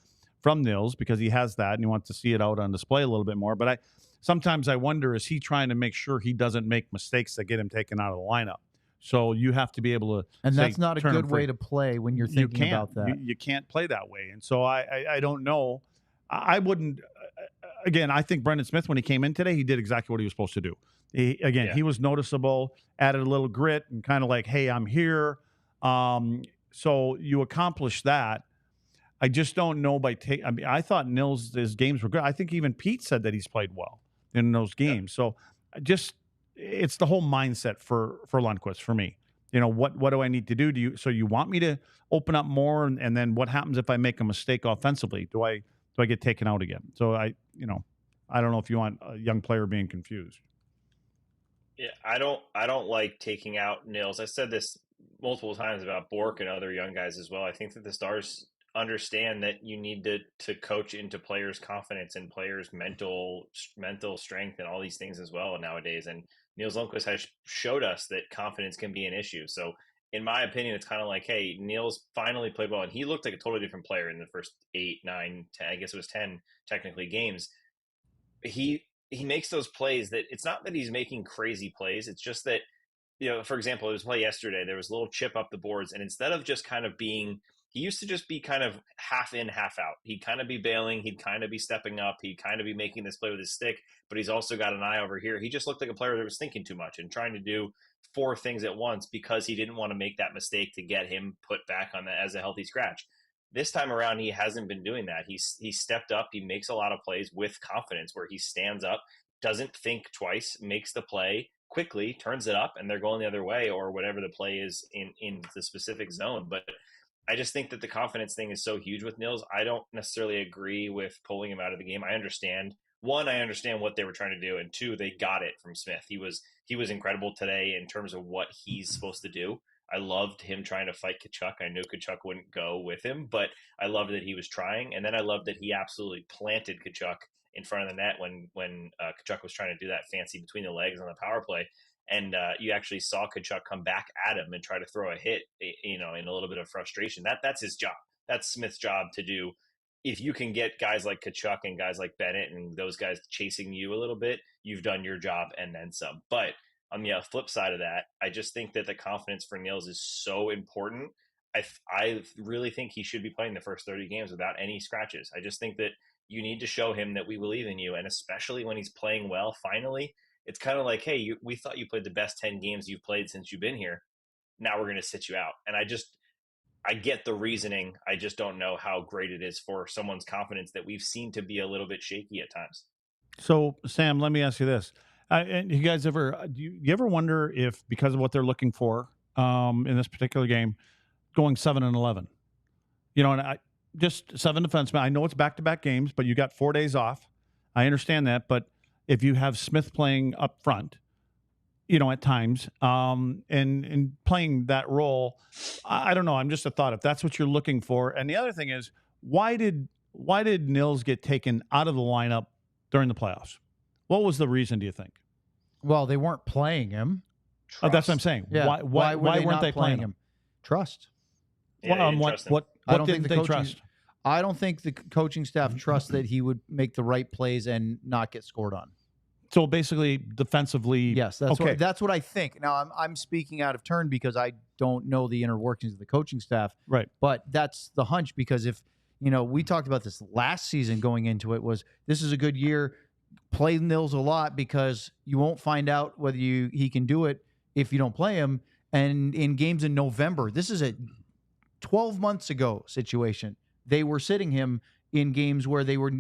from Nils, because he has that and he wants to see it out on display a little bit more. But sometimes I wonder, is he trying to make sure he doesn't make mistakes that get him taken out of the lineup? So you have to be able to, and that's not a good way to play when you're thinking about that. You can't play that way. And so I don't know. I wouldn't. Again, I think Brendan Smith, when he came in today, he did exactly what he was supposed to do. He was noticeable, added a little grit, and kind of like, hey, I'm here. So you accomplish that. I just don't know I thought his games were good. I think even Pete said that he's played well in those games. Yeah. So it's the whole mindset for Lundqvist for me. What do I need to do? So you want me to open up more, and then what happens if I make a mistake offensively? Do I get taken out again? So I don't know if you want a young player being confused. Yeah, I don't like taking out Nils. I said this multiple times about Bork and other young guys as well. I think that the Stars understand that you need to coach into players' confidence and players' mental strength and all these things as well nowadays. And Nils Lundqvist has showed us that confidence can be an issue. So in my opinion, it's kind of like, hey, Nils finally played well, and he looked like a totally different player in the first 8, 9, 10, I guess it was 10 technically games. He makes those plays that it's not that he's making crazy plays. It's just that, for example, there was a play yesterday. There was a little chip up the boards, and instead of just kind of being, he used to just be kind of half in, half out. He'd kind of be bailing. He'd kind of be stepping up. He'd kind of be making this play with his stick, but he's also got an eye over here. He just looked like a player that was thinking too much and trying to do 4 things at once because he didn't want to make that mistake to get him put back on that as a healthy scratch. This time around, he hasn't been doing that. He stepped up. He makes a lot of plays with confidence where he stands up, doesn't think twice, makes the play quickly, turns it up, and they're going the other way or whatever the play is in the specific zone. But I just think that the confidence thing is so huge with Nils. I don't necessarily agree with pulling him out of the game. I understand what they were trying to do, and 2, they got it from Smith. He was incredible today in terms of what he's supposed to do. I loved him trying to fight Tkachuk. I knew Tkachuk wouldn't go with him, but I loved that he was trying. And then I loved that he absolutely planted Tkachuk in front of the net when Tkachuk was trying to do that fancy between the legs on the power play. And you actually saw Tkachuk come back at him and try to throw a hit, in a little bit of frustration. That's his job. That's Smith's job to do. If you can get guys like Tkachuk and guys like Bennett and those guys chasing you a little bit, you've done your job and then some. But on the flip side of that, I just think that the confidence for Nils is so important. I really think he should be playing the first 30 games without any scratches. I just think that you need to show him that we believe in you, and especially when he's playing well, finally, it's kind of like, hey, we thought you played the best 10 games you've played since you've been here. Now we're going to sit you out. And I get the reasoning. I just don't know how great it is for someone's confidence that we've seen to be a little bit shaky at times. So, Sam, let me ask you this. And you guys do you ever wonder if, because of what they're looking for in this particular game, going 7-11, and just 7 defensemen, I know it's back-to-back games, but you got 4 days off. I understand that, but if you have Smith playing up front, at times, and playing that role, I don't know. I'm just a thought, if that's what you're looking for. And the other thing is, why did Nils get taken out of the lineup during the playoffs? What was the reason, do you think? Well, they weren't playing him. Oh, that's what I'm saying. Yeah. Why weren't they playing him? Trust. Yeah, what didn't they coaching, trust? I don't think the coaching staff trusts that he would make the right plays and not get scored on. So basically, defensively, yes, that's what I think. Now, I'm speaking out of turn because I don't know the inner workings of the coaching staff. Right. But that's the hunch, because if we talked about this last season going into it, this is a good year. Play Nils a lot because you won't find out whether he can do it if you don't play him. And in games in November, this is a 12 months ago situation. They were sitting him in games where they were,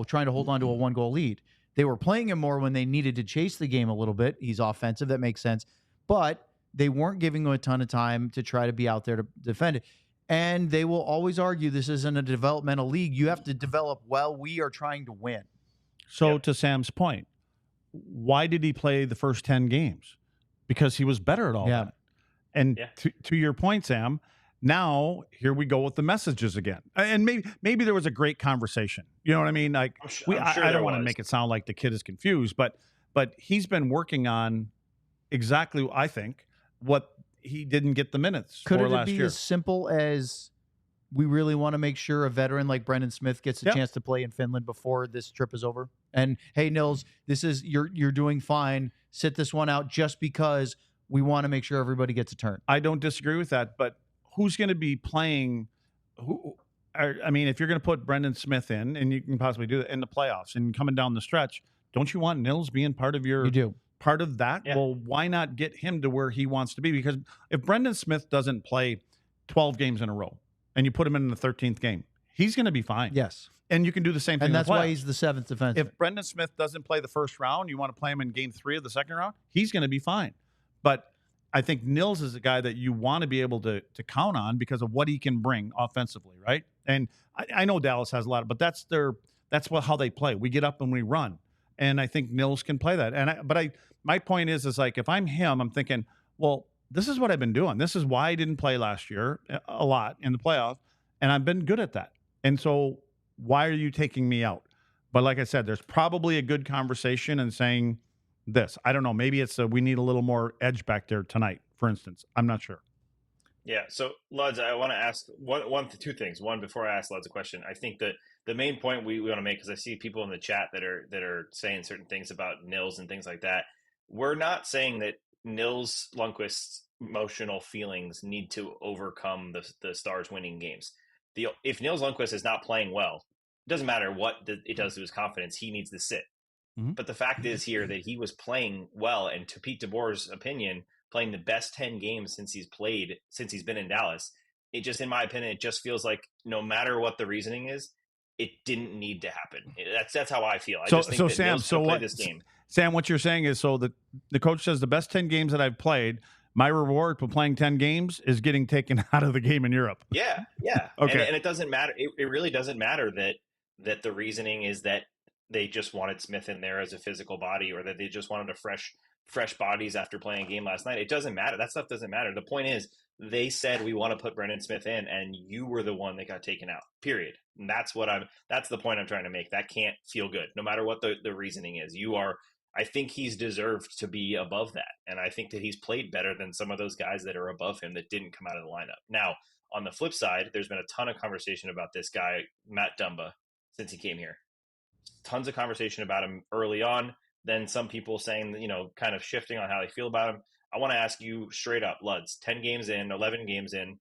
trying to hold on to a 1-goal lead. They were playing him more when they needed to chase the game a little bit. He's offensive. That makes sense. But they weren't giving him a ton of time to try to be out there to defend it. And they will always argue this isn't a developmental league. You have to develop well. We are trying to win. So to Sam's point, why did he play the first 10 games? Because he was better at all that. And to your point, Sam, now here we go with the messages again. And maybe there was a great conversation. You know what I mean? Like I don't want to make it sound like the kid is confused, but he's been working on exactly, I think, what he didn't get the minutes for last year. Could it be as simple as we really want to make sure a veteran like Brendan Smith gets a chance to play in Finland before this trip is over? And hey, Nils, this is you're doing fine. Sit this one out just because we want to make sure everybody gets a turn. I don't disagree with that, but who's going to be playing? I mean, if you're going to put Brendan Smith in, and you can possibly do it in the playoffs and coming down the stretch, don't you want Nils being part of your? You do. Part of that? Yeah. Well, why not get him to where he wants to be? Because if Brendan Smith doesn't play 12 games in a row and you put him in the 13th game, he's going to be fine. Yes. And you can do the same thing. And that's why he's the 7th defenseman. If Brendan Smith doesn't play the first round, you want to play him in game 3 of the second round, he's going to be fine. But I think Nils is a guy that you want to be able to count on because of what he can bring offensively, right? And I know Dallas has a lot, but that's how they play. We get up and we run. And I think Nils can play that. My point is like, if I'm him, I'm thinking, well, this is what I've been doing. This is why I didn't play last year a lot in the playoffs, and I've been good at that. And so why are you taking me out? But like I said, there's probably a good conversation and saying this. I don't know. Maybe it's we need a little more edge back there tonight, for instance. I'm not sure. Yeah. So, Luds, I want to ask two things. One, before I ask Luds a question, I think that the main point we want to make, because I see people in the chat that are saying certain things about Nils and things like that. We're not saying that Nils Lundqvist's emotional feelings need to overcome the Stars winning games. If Nils Lundqvist is not playing well, it doesn't matter what it does to his confidence. He needs to sit. Mm-hmm. But the fact is here that he was playing well, and to Pete DeBoer's opinion, playing the best 10 games since he's been in Dallas. It just, in my opinion, it just feels like no matter what the reasoning is, it didn't need to happen. That's how I feel. I just think that Sam, so what? This game. Sam, what you're saying is, so the coach says the best 10 games that I've played, my reward for playing 10 games is getting taken out of the game in Europe. Yeah. Okay. And it doesn't matter. It really doesn't matter that the reasoning is that they just wanted Smith in there as a physical body, or that they just wanted a fresh bodies after playing a game last night. It doesn't matter. That stuff doesn't matter. The point is, they said we want to put Brendan Smith in, and you were the one that got taken out. Period. And that's the point I'm trying to make. That can't feel good, no matter what the reasoning is. I think he's deserved to be above that, and I think that he's played better than some of those guys that are above him that didn't come out of the lineup. Now, on the flip side, there's been a ton of conversation about this guy, Matt Dumba, since he came here. Tons of conversation about him early on. Then some people saying, kind of shifting on how they feel about him. I want to ask you straight up, Luds, 10 games in, 11 games in,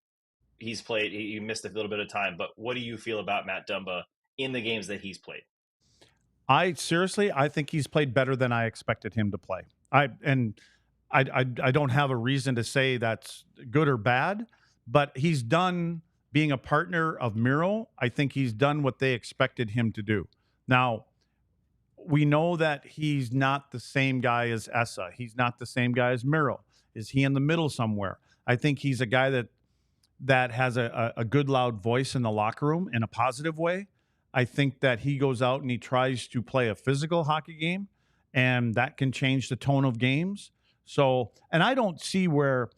he's played, he missed a little bit of time, but what do you feel about Matt Dumba in the games that he's played? I think he's played better than I expected him to play. I don't have a reason to say that's good or bad, but he's done, being a partner of Miro, I think he's done what they expected him to do. Now, we know that he's not the same guy as Esa. He's not the same guy as Miro. Is he in the middle somewhere? I think he's a guy that has a good, loud voice in the locker room in a positive way. I think that he goes out and he tries to play a physical hockey game, and that can change the tone of games. So, and I don't see where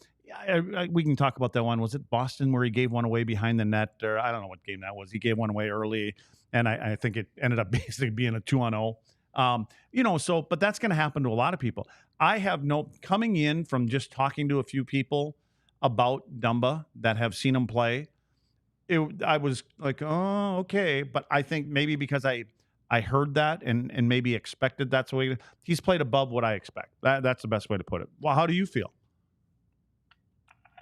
we can talk about that one. Was it Boston where he gave one away behind the net? Or I don't know what game that was. He gave one away early, and I think it ended up basically being a 2-0. But that's going to happen to a lot of people. I have coming in from just talking to a few people about Dumba that have seen him play. I was like, oh, okay. But I think maybe because I heard that and maybe expected that's the way he's played above what I expect. That's the best way to put it. Well, how do you feel?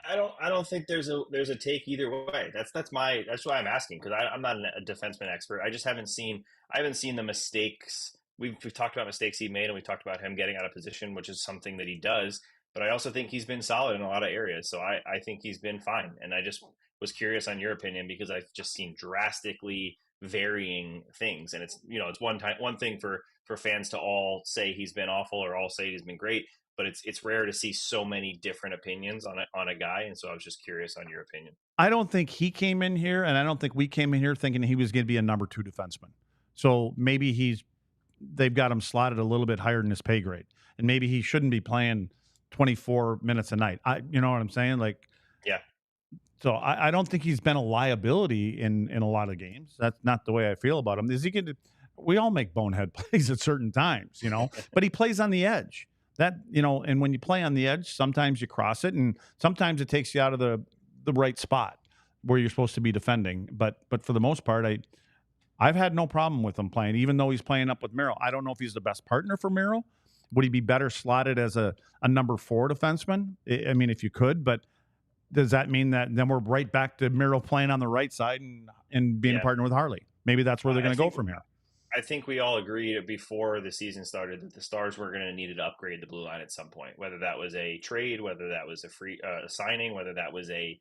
I don't think there's a take either way. That's why I'm asking, because I'm not a defenseman expert. I just haven't seen the mistakes. We've talked about mistakes he made, and we talked about him getting out of position, which is something that he does. But I also think he's been solid in a lot of areas. So I think he's been fine. And I just was curious on your opinion, because I've just seen drastically varying things. And it's one thing for fans to all say he's been awful or all say he's been great. but it's rare to see so many different opinions on a guy. And so I was just curious on your opinion. I don't think he came in here, and I don't think we came in here thinking he was going to be a number 2 defenseman. So maybe they've got him slotted a little bit higher in his pay grade, and maybe he shouldn't be playing 24 minutes a night. You know what I'm saying? Like, yeah. So I don't think he's been a liability in a lot of games. That's not the way I feel about him. Is he going to? We all make bonehead plays at certain times, you know, but he plays on the edge. That, you know, and when you play on the edge, sometimes you cross it, and sometimes it takes you out of the right spot where you're supposed to be defending. But for the most part, I've had no problem with him playing, even though he's playing up with Miro. I don't know if he's the best partner for Miro. Would he be better slotted as a number 4 defenseman? I mean, if you could, but does that mean that then we're right back to Miro playing on the right side and being a partner with Harley? Maybe that's where they're going to go from here. I think we all agreed before the season started that the Stars were going to need to upgrade the blue line at some point, whether that was a trade, whether that was a free signing, whether that was a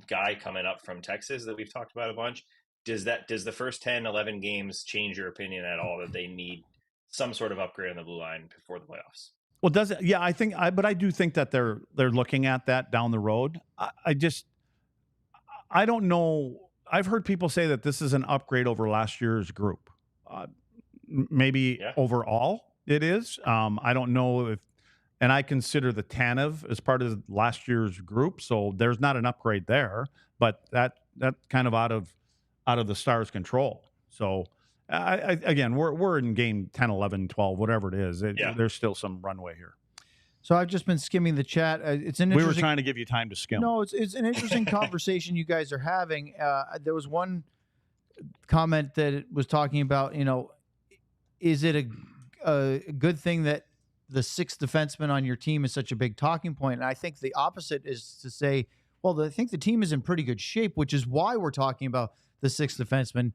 guy coming up from Texas that we've talked about a bunch. Does the first 10, 11 games change your opinion at all that they need some sort of upgrade on the blue line before the playoffs? Well, does it? Yeah, but I do think that they're looking at that down the road. I don't know. I've heard people say that this is an upgrade over last year's group. Maybe overall it is. I don't know if, and I consider the Tanev as part of last year's group, so there's not an upgrade there. But that's kind of out of the Stars' control. So again, we're in game 10, 11, 12, whatever it is. There's still some runway here. So I've just been skimming the chat. It's an we were trying to give you time to skim. No, it's an interesting conversation you guys are having. There was one comment that it was talking about, you know, is it a good thing that the 6th defenseman on your team is such a big talking point? And I think the opposite is to say, well, I think the team is in pretty good shape, which is why we're talking about the 6th defenseman.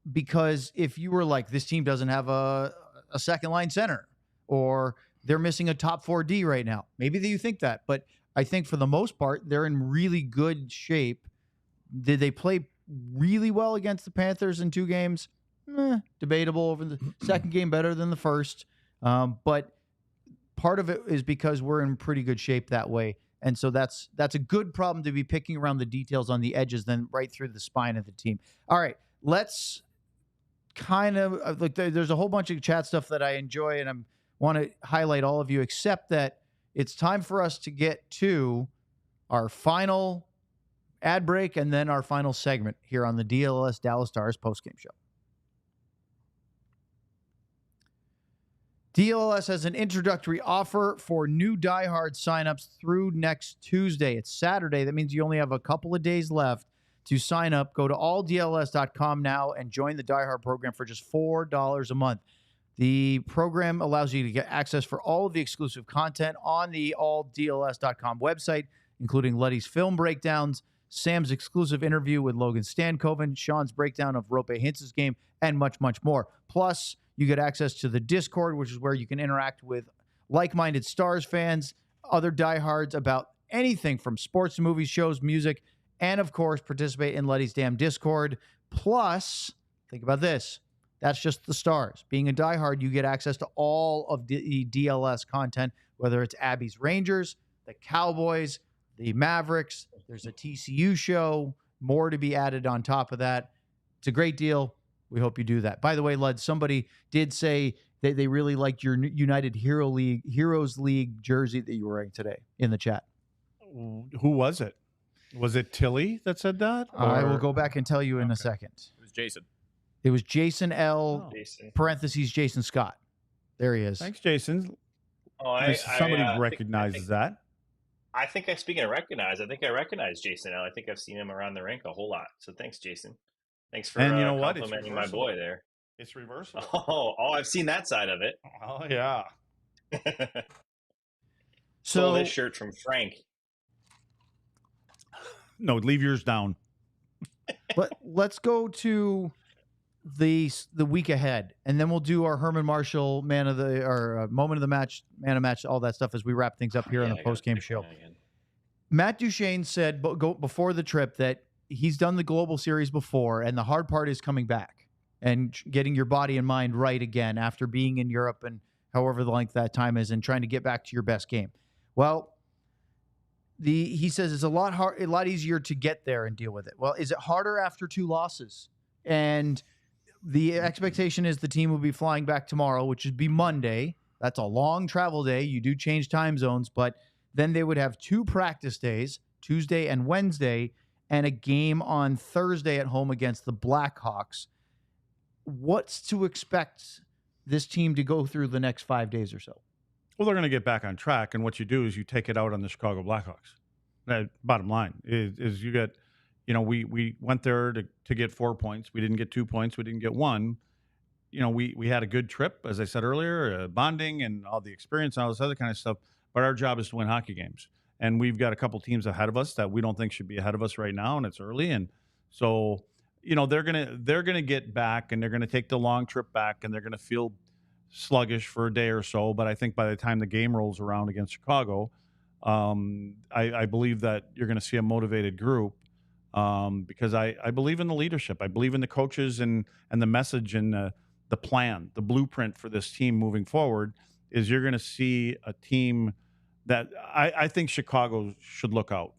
Because if you were like, this team doesn't have a second line center, or they're missing a top 4D right now, maybe you think that. But I think for the most part, they're in really good shape. Did they play really well against the Panthers in 2 games? Debatable. Over the second game, better than the first. But part of it is because we're in pretty good shape that way. And so that's a good problem to be picking around the details on the edges than right through the spine of the team. All right, let's kind of like, there's a whole bunch of chat stuff that I enjoy, and I want to highlight all of you, except that it's time for us to get to our final ad break and then our final segment here on the DLS Dallas Stars postgame show. DLS has an introductory offer for new diehard signups through next Tuesday. It's Saturday. That means you only have a couple of days left to sign up. Go to alldls.com now and join the diehard program for just $4 a month. The program allows you to get access for all of the exclusive content on the alldls.com website, including Letty's film breakdowns, Sam's exclusive interview with Logan Stankoven, Sean's breakdown of roopehintz game, and much, much more. Plus, you get access to the Discord, which is where you can interact with like-minded Stars fans, other diehards about anything from sports to movies, shows, music, and, of course, participate in Letty's Damn Discord. Plus, think about this. That's just the Stars. Being a diehard, you get access to all of the DLS content, whether it's Abby's Rangers, the Cowboys, the Mavericks. There's a TCU show, more to be added on top of that. It's a great deal. We hope you do that. By the way, Lud, somebody did say that they really liked your United Heroes League jersey that you were wearing today in the chat. Who was it? Was it Tilly that said that? I will go back and tell you in a second. It was Jason. It was Jason L. Jason. Parentheses Jason Scott. There he is. Thanks, Jason. Oh, Somebody recognizes that. I think speaking of recognize, I think I recognize Jason L. I think I've seen him around the rink a whole lot. So thanks, Jason. Thanks for and you know what? complimenting my boy there. It's reversible. Oh, I've seen that side of it. Oh, yeah. Stole this shirt from Frank. No, leave yours down. Let's go to the week ahead, and then we'll do our Herman Marshall moment of the match, man of match, all that stuff as we wrap things up here on the post-game show. Matt Duchene said before the trip that he's done the Global Series before, and the hard part is coming back and getting your body and mind right again after being in Europe and however the length that time is, and trying to get back to your best game. Well, he says it's a lot easier to get there and deal with it. Well, is it harder after 2 losses? And the expectation is the team will be flying back tomorrow, which would be Monday. That's a long travel day. You do change time zones, but then they would have 2 practice days, Tuesday and Wednesday, and a game on Thursday at home against the Blackhawks. What's to expect this team to go through the next 5 days or so? Well, they're going to get back on track, and what you do is you take it out on the Chicago Blackhawks. Bottom line is you get, we went there to get 4 points. We didn't get 2 points. We didn't get 1. We had a good trip, as I said earlier, bonding and all the experience and all this other kind of stuff. But our job is to win hockey games. And we've got a couple teams ahead of us that we don't think should be ahead of us right now, and it's early. And so, they're gonna get back, and they're gonna take the long trip back, and they're gonna feel sluggish for a day or so. But I think by the time the game rolls around against Chicago, I believe that you're going to see a motivated group, because I believe in the leadership. I believe in the coaches and the message and the plan, the blueprint for this team moving forward. Is you're going to see a team that I think Chicago should look out.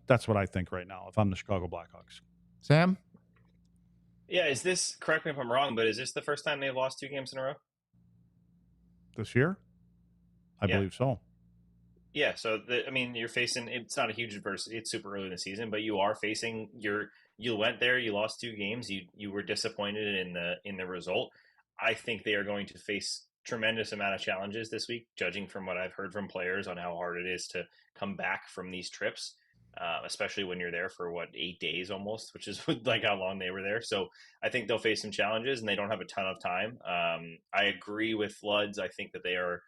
That's what I think right now if I'm the Chicago Blackhawks. Sam? Yeah, correct me if I'm wrong, but is this the first time they've lost 2 games in a row? This year? I believe so. Yeah, so you're facing. It's not a huge adversity. It's super early in the season, but you are facing You went there. You lost 2 games. You were disappointed in the result. I think they are going to face tremendous amount of challenges this week, judging from what I've heard from players on how hard it is to come back from these trips, especially when you're there for 8 days almost, which is like how long they were there. So I think they'll face some challenges, and they don't have a ton of time. I agree with Luds. I think that they are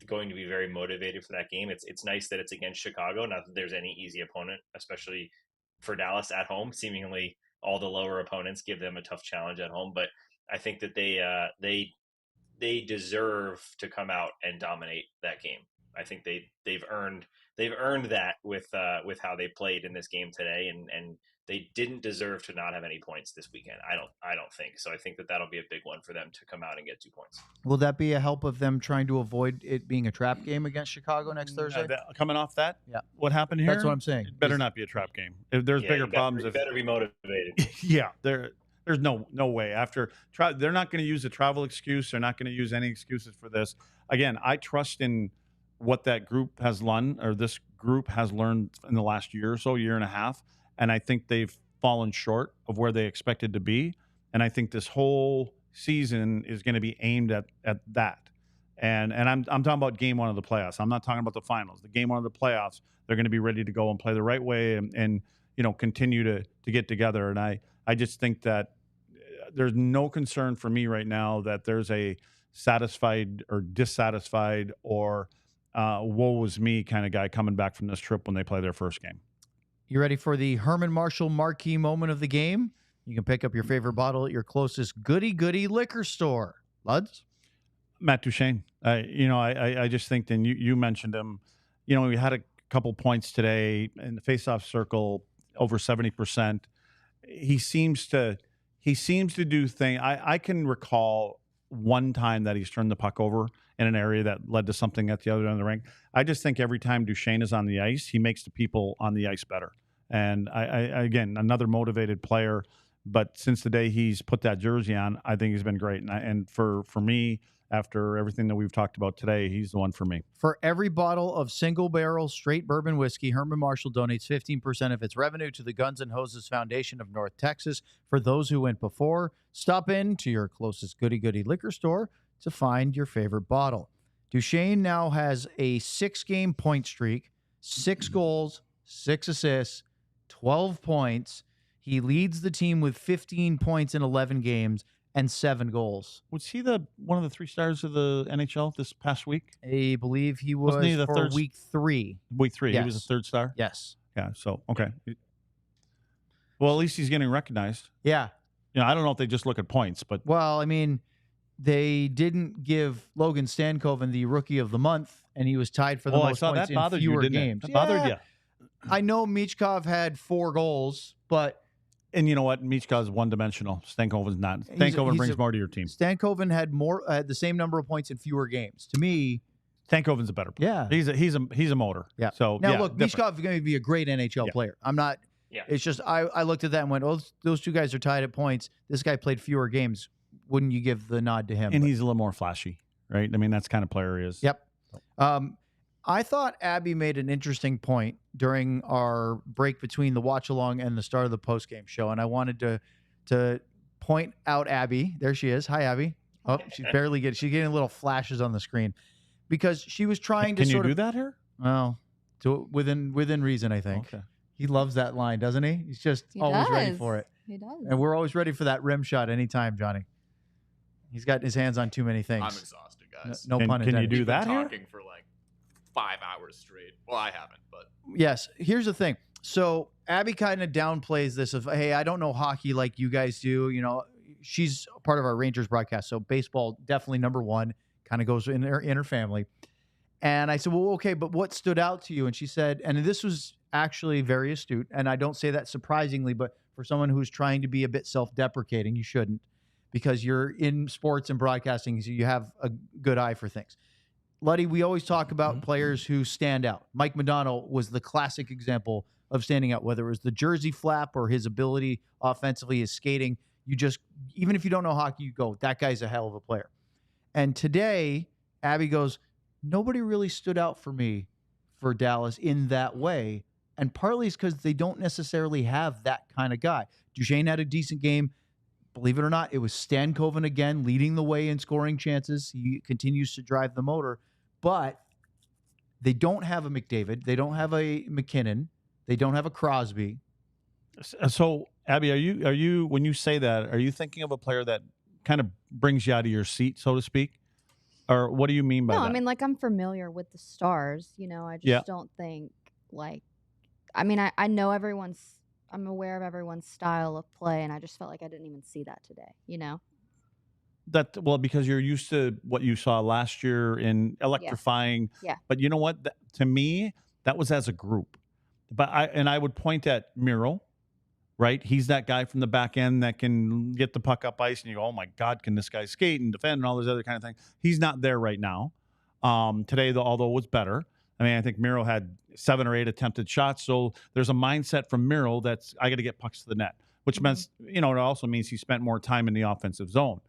going to be very motivated for that game. It's nice that it's against Chicago. Not that there's any easy opponent, especially for Dallas at home. Seemingly all the lower opponents give them a tough challenge at home, but I think that they deserve to come out and dominate that game. I think they've earned that with how they played in this game today, and they didn't deserve to not have any points this weekend. I don't think so. I think that that'll be a big one for them to come out and get 2 points. Will that be a help of them trying to avoid it being a trap game against Chicago next Thursday? Coming off that, yeah. What happened here? That's what I'm saying. It better not be a trap game. If there's bigger problems, you better be motivated. Yeah, there's no way. After they're not going to use a travel excuse. They're not going to use any excuses for this. Again, I trust in what that group has learned, or this group has learned in the last year or so, year and a half, and I think they've fallen short of where they expected to be. And I think this whole season is going to be aimed at that. And I'm talking about game 1 of the playoffs. I'm not talking about the finals. The game 1 of the playoffs, they're going to be ready to go and play the right way and continue to get together. And I just think that there's no concern for me right now that there's a satisfied or dissatisfied or woe was me kind of guy coming back from this trip when they play their first game. You ready for the Herman Marshall marquee moment of the game? You can pick up your favorite bottle at your closest goody liquor store. Luds? Matt Duchene. I just think, and you mentioned him, we had a couple points today in the faceoff circle, over 70%. He seems to do things. I can recall one time that he's turned the puck over in an area that led to something at the other end of the rink. I just think every time Duchene is on the ice, he makes the people on the ice better. And I again, another motivated player. But since the day he's put that jersey on, I think he's been great. And for me, after everything that we've talked about today, he's the one for me. For every bottle of single barrel straight bourbon whiskey, Herman Marshall donates 15% of its revenue to the Guns N' Hoses Foundation of North Texas. For those who went before, stop in to your closest goody liquor store to find your favorite bottle. Duchene now has a 6-game point streak, 6 goals, 6 assists, 12 points. He leads the team with 15 points in 11 games and 7 goals. Was he one of the 3 stars of the NHL this past week? I believe he was for week 3. Week 3, yes. He was a 3rd star? Yes. Yeah, so, okay. Well, at least he's getting recognized. Yeah. I don't know if they just look at points, but... Well, they didn't give Logan Stankoven the Rookie of the Month, and he was tied for the most points in fewer games. That bothered you. I know Michkov had 4 goals, but And you know what? Michka is one-dimensional. Stankoven's not. Stankoven brings more to your team. Stankoven had the same number of points in fewer games. To me, Stankoven's a better player. Yeah. He's a motor. Yeah. So now yeah, look, Michkov is going to be a great NHL player. I'm not. Yeah. It's just I looked at that and went, oh, those two guys are tied at points. This guy played fewer games. Wouldn't you give the nod to him? And he's a little more flashy, right? I mean, that's kind of player he is. Yep. I thought Abby made an interesting point during our break between the watch along and the start of the post game show, and I wanted to point out Abby. There she is. Hi, Abby. Oh, she's getting little flashes on the screen because she was trying to. Can you sort do of, that here? Well, within reason, I think. Okay. He loves that line, doesn't he? He's just always ready for it. He does. And we're always ready for that rim shot anytime, Johnny. He's got his hands on too many things. I'm exhausted, guys. No pun intended. Can you do We've been that here? talking for like 5 hours straight. Well, I haven't, but Yes. Here's the thing. So Abby kind of downplays this of, hey, I don't know hockey like you guys do. You know, she's part of our Rangers broadcast. So baseball, definitely number one, kind of goes in her family. And I said, well, okay, but what stood out to you? And she said, and this was actually very astute. And I don't say that surprisingly, but for someone who's trying to be a bit self-deprecating, you shouldn't, because you're in sports and broadcasting, so you have a good eye for things. Luddy, we always talk about players who stand out. Mike Modano was the classic example of standing out, whether it was the jersey flap or his ability offensively, his skating. You just, even if you don't know hockey, you go, that guy's a hell of a player. And today, Abby goes, nobody really stood out for me for Dallas in that way. And partly it's because they don't necessarily have that kind of guy. Duchesne had a decent game. Believe it or not, it was Stankoven again leading the way in scoring chances. He continues to drive the motor. But they don't have a McDavid. They don't have a McKinnon. They don't have a Crosby. So, Abby, are you when you say that, are you thinking of a player that kind of brings you out of your seat, so to speak? Or what do you mean by that? No, I mean, like, I'm familiar with the Stars. You know, I just don't think, like, I mean, I know I'm aware of everyone's style of play, and I just felt like I didn't even see that today, you know? Because you're used to what you saw last year in electrifying. Yeah. But you know what? To me, that was as a group. But I would point at Miro, right? He's that guy from the back end that can get the puck up ice, and you go, oh my God, can this guy skate and defend and all those other kind of things? He's not there right now. Today, although it was better. I mean, I think Miro had 7 or 8 attempted shots. So there's a mindset from Miro that's, I got to get pucks to the net, which means, it also means he spent more time in the offensive zone.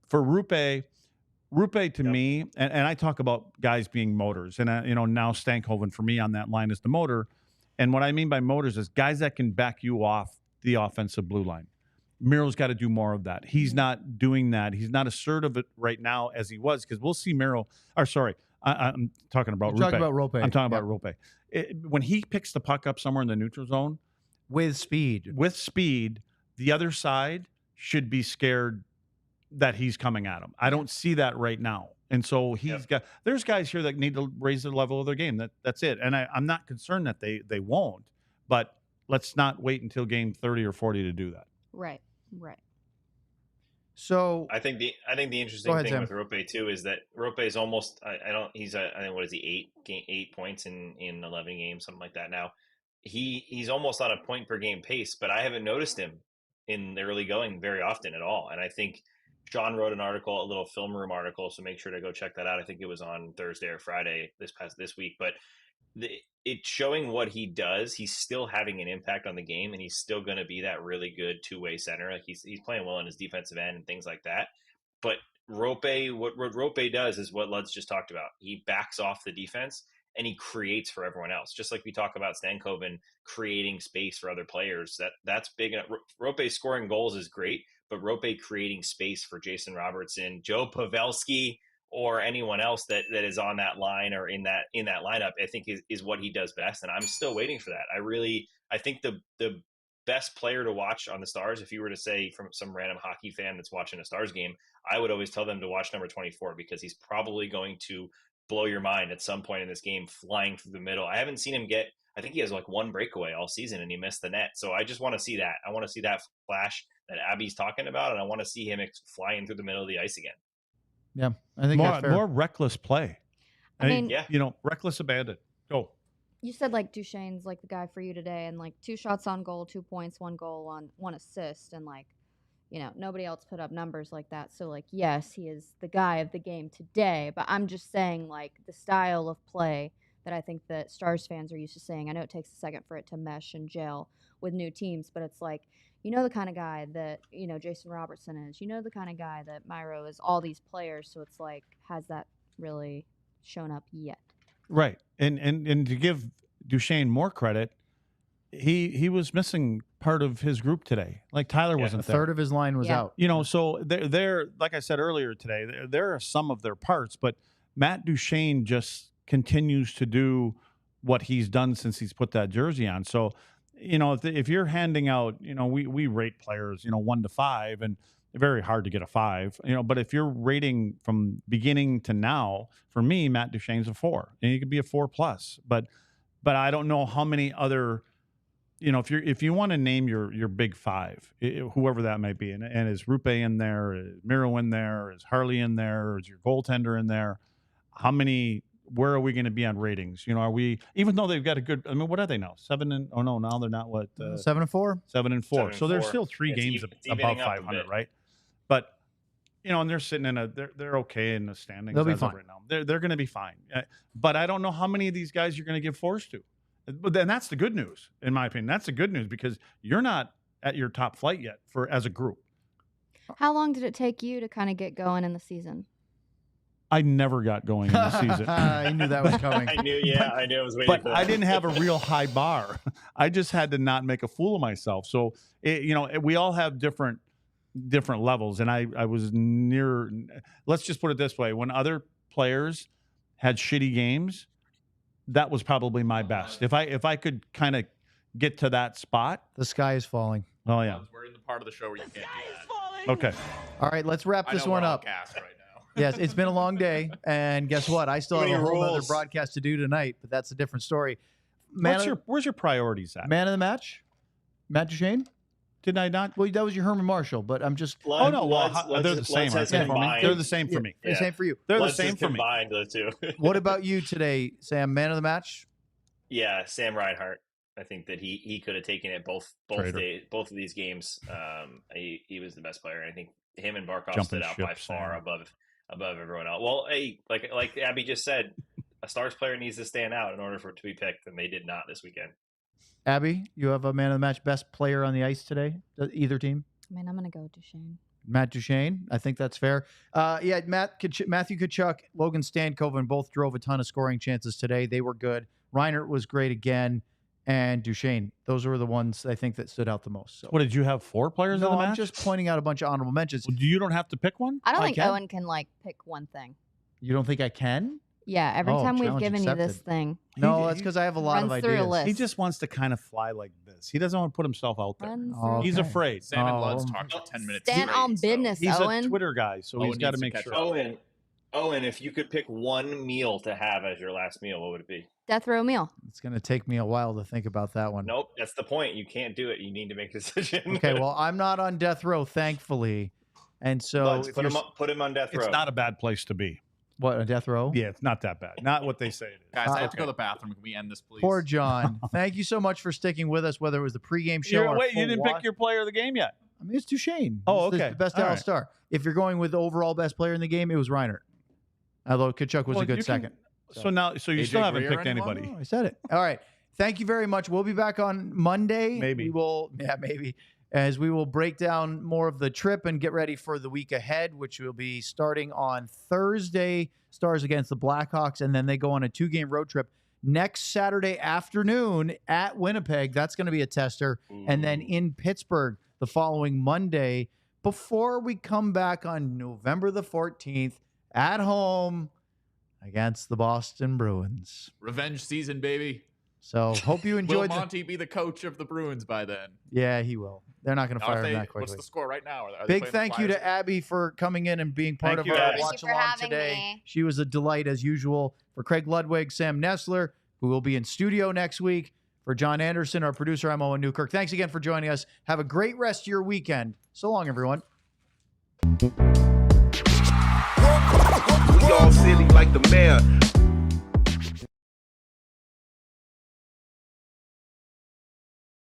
For Roope to me, and I talk about guys being motors, and now Stankoven for me on that line is the motor. And what I mean by motors is guys that can back you off the offensive blue line. Miro's got to do more of that. He's not doing that. He's not assertive right now as he was, because we'll see Miro. Or sorry, I'm talking about Roope. I'm talking about Roope. When he picks the puck up somewhere in the neutral zone With speed, the other side should be scared that he's coming at him. I don't see that right now. And so there's guys here that need to raise the level of their game. That's it. And I'm not concerned that they won't, but let's not wait until game 30 or 40 to do that. Right. So I think the interesting thing with Roope too is that Roope is almost I think what is he 8 points in 11 games, something like that. Now he's almost on a point per game pace, but I haven't noticed him in the early going very often at all. And I think Sean wrote an article, a little film room article, so make sure to go check that out. I think it was on Thursday or Friday this week, but it's showing what he does. He's still having an impact on the game, and he's still going to be that really good two-way center. Like he's playing well in his defensive end and things like that. But Roope, what Roope does is what Lud's just talked about. He backs off the defense and he creates for everyone else. Just like we talk about Stankoven creating space for other players. That's big. Roope scoring goals is great, but Roope creating space for Jason Robertson, Joe Pavelski, or anyone else that is on that line or in that lineup, I think is what he does best. And I'm still waiting for that. I think the best player to watch on the Stars, if you were to say from some random hockey fan that's watching a Stars game, I would always tell them to watch number 24, because he's probably going to blow your mind at some point in this game, flying through the middle. I haven't seen him I think he has like 1 breakaway all season and he missed the net. So I just want to see that. I want to see that flash that Abby's talking about, and I want to see him flying through the middle of the ice again. Yeah, I think more reckless play. I mean, reckless abandon. Go. you said like Duchesne's like the guy for you today, and like 2 shots on goal, 2 points, 1 goal, 1 assist, and like, you know, nobody else put up numbers like that. So like, yes, he is the guy of the game today, but I'm just saying like the style of play that I think that Stars fans are used to seeing. I know it takes a second for it to mesh and gel with new teams, but it's like, you know, the kind of guy that, you know, Jason Robertson is, you know, the kind of guy that Miro is, all these players. So it's like, has that really shown up yet? Right. And to give Duchesne more credit, he was missing part of his group today. Like Tyler wasn't A there. third of his line was out. You know, so they're like I said earlier today, there are some of their parts, but Matt Duchesne just continues to do what he's done since he's put that jersey on. So, you know, if you're handing out, you know, we rate players, you know, 1 to 5, and very hard to get a 5, you know, but if you're rating from beginning to now, for me, Matt Duchesne's a 4, and he could be a 4+, but I don't know how many other, you know, if you want to name your big 5, whoever that might be, and is Rupe in there, is Miro in there, is Harley in there, is your goaltender in there, where are we going to be on ratings? You know, are we, even though they've got a good, I mean, what are they now? 7 and, oh no, now they're not what? 7 and 4. 7 and 4. 7 and So there's 4. still 3 games above 500, right? But, you know, and they're sitting in they're okay in the standings. They'll be as of fine. right now. They're going to be fine. But I don't know how many of these guys you're going to give 4s to. But then that's the good news, in my opinion. That's the good news, because you're not at your top flight yet as a group. How long did it take you to kind of get going in the season? I never got going in the season. I knew that was coming. I knew it was waiting But for that. I didn't have a real high bar. I just had to not make a fool of myself. So, you know, we all have different levels. And I was near, let's just put it this way. When other players had shitty games, that was probably my best. If I could kind of get to that spot. The sky is falling. Oh, yeah. We're in the part of the show where you can't do that. Okay. All right, let's wrap I this know one we're all up. gassed right now. Yes, it's been a long day, and guess what? I still Too have a many whole other rules. broadcast to do tonight, but that's a different story. Where's your priorities at? Man of the match? Matt Duchesne? Did I not? Well, that was your Herman Marshall, but I'm just Oh, no. Well, they're the same, aren't they? combined. They're the same for me. Yeah. same for you. They're the Let's same just for me. combine the two. What about you today, Sam? Man of the match? Yeah, Sam Reinhart. I think that he could have taken it both of these games. He was the best player. I think him and Barkov Jumping stood out by ship, far Sam. above everyone else. Well, hey, like Abby just said, a Stars player needs to stand out in order for it to be picked, and they did not this weekend. Abby, you have a man of the match best player on the ice today? Either team? I mean, I'm going to go Duchesne. Matt Duchesne. I think that's fair. Yeah, Matthew Tkachuk, Logan Stankoven both drove a ton of scoring chances today. They were good. Reinert was great again. And Duchesne. Those were the ones I think that stood out the most. So. What, did you have 4 players No, in the I'm match? just pointing out a bunch of honorable mentions. Well, you don't have to pick one? I don't I think can. Owen can like pick one thing. You don't think I can? Yeah, every Oh, time we've challenge given you this accepted. thing, No, that's because I have a lot of runs through a ideas. list. He just wants to kind of fly like this. He doesn't want to put himself out there. Runs Oh, through- He's okay. afraid. Sam and Oh, Luds talked for 10 minutes. Stand straight, on so- business, He's Owen. a Twitter guy, so Owen he's got to needs to make catch sure. up. Owen, if you could pick one meal to have as your last meal, what would it be? Death row meal. It's going to take me a while to think about that one. Nope, that's the point. You can't do it. You need to make a decision. Okay, well, I'm not on death row, thankfully. And so, Luds, if put him on death row. It's not a bad place to be. what, a death row? Yeah, it's not that bad. Not what they say it is. Guys, I have to okay. go to the bathroom. Can we end this, please? Poor John. Thank you so much for sticking with us, whether it was the pregame show or Wait, you full didn't watch. pick your player of the game yet. I mean, it's Duchesne. Oh, It's okay. the best All Dallas right. star. If you're going with the overall best player in the game, it was Reinert. Although Tkachuk was Well, a good you can- second. So you AJ still haven't Greer picked anyone? anybody. Oh, I said it. All right. Thank you very much. We'll be back on Monday. Maybe. Maybe. As we will break down more of the trip and get ready for the week ahead, which will be starting on Thursday, Stars against the Blackhawks, and then they go on a 2-game road trip next Saturday afternoon at Winnipeg. That's going to be a tester. And then in Pittsburgh the following Monday before we come back on November the 14th at home against the Boston Bruins. Revenge season, baby. So hope you Will enjoyed the... Monty be the coach of the Bruins by then? Yeah, he will. They're not going to Now, fire if him they- that quickly. What's the score right now? Are they Big playing the thank you Flyers? to Abby for coming in and being part Thank of you, our Abby. Thank you watch for along having today. me. She was a delight as usual. For Craig Ludwig, Sam Nestler, who will be in studio next week. For John Anderson, our producer, I'm Owen Newkirk. Thanks again for joining us. Have a great rest of your weekend. So long, everyone. We all silly like the mayor.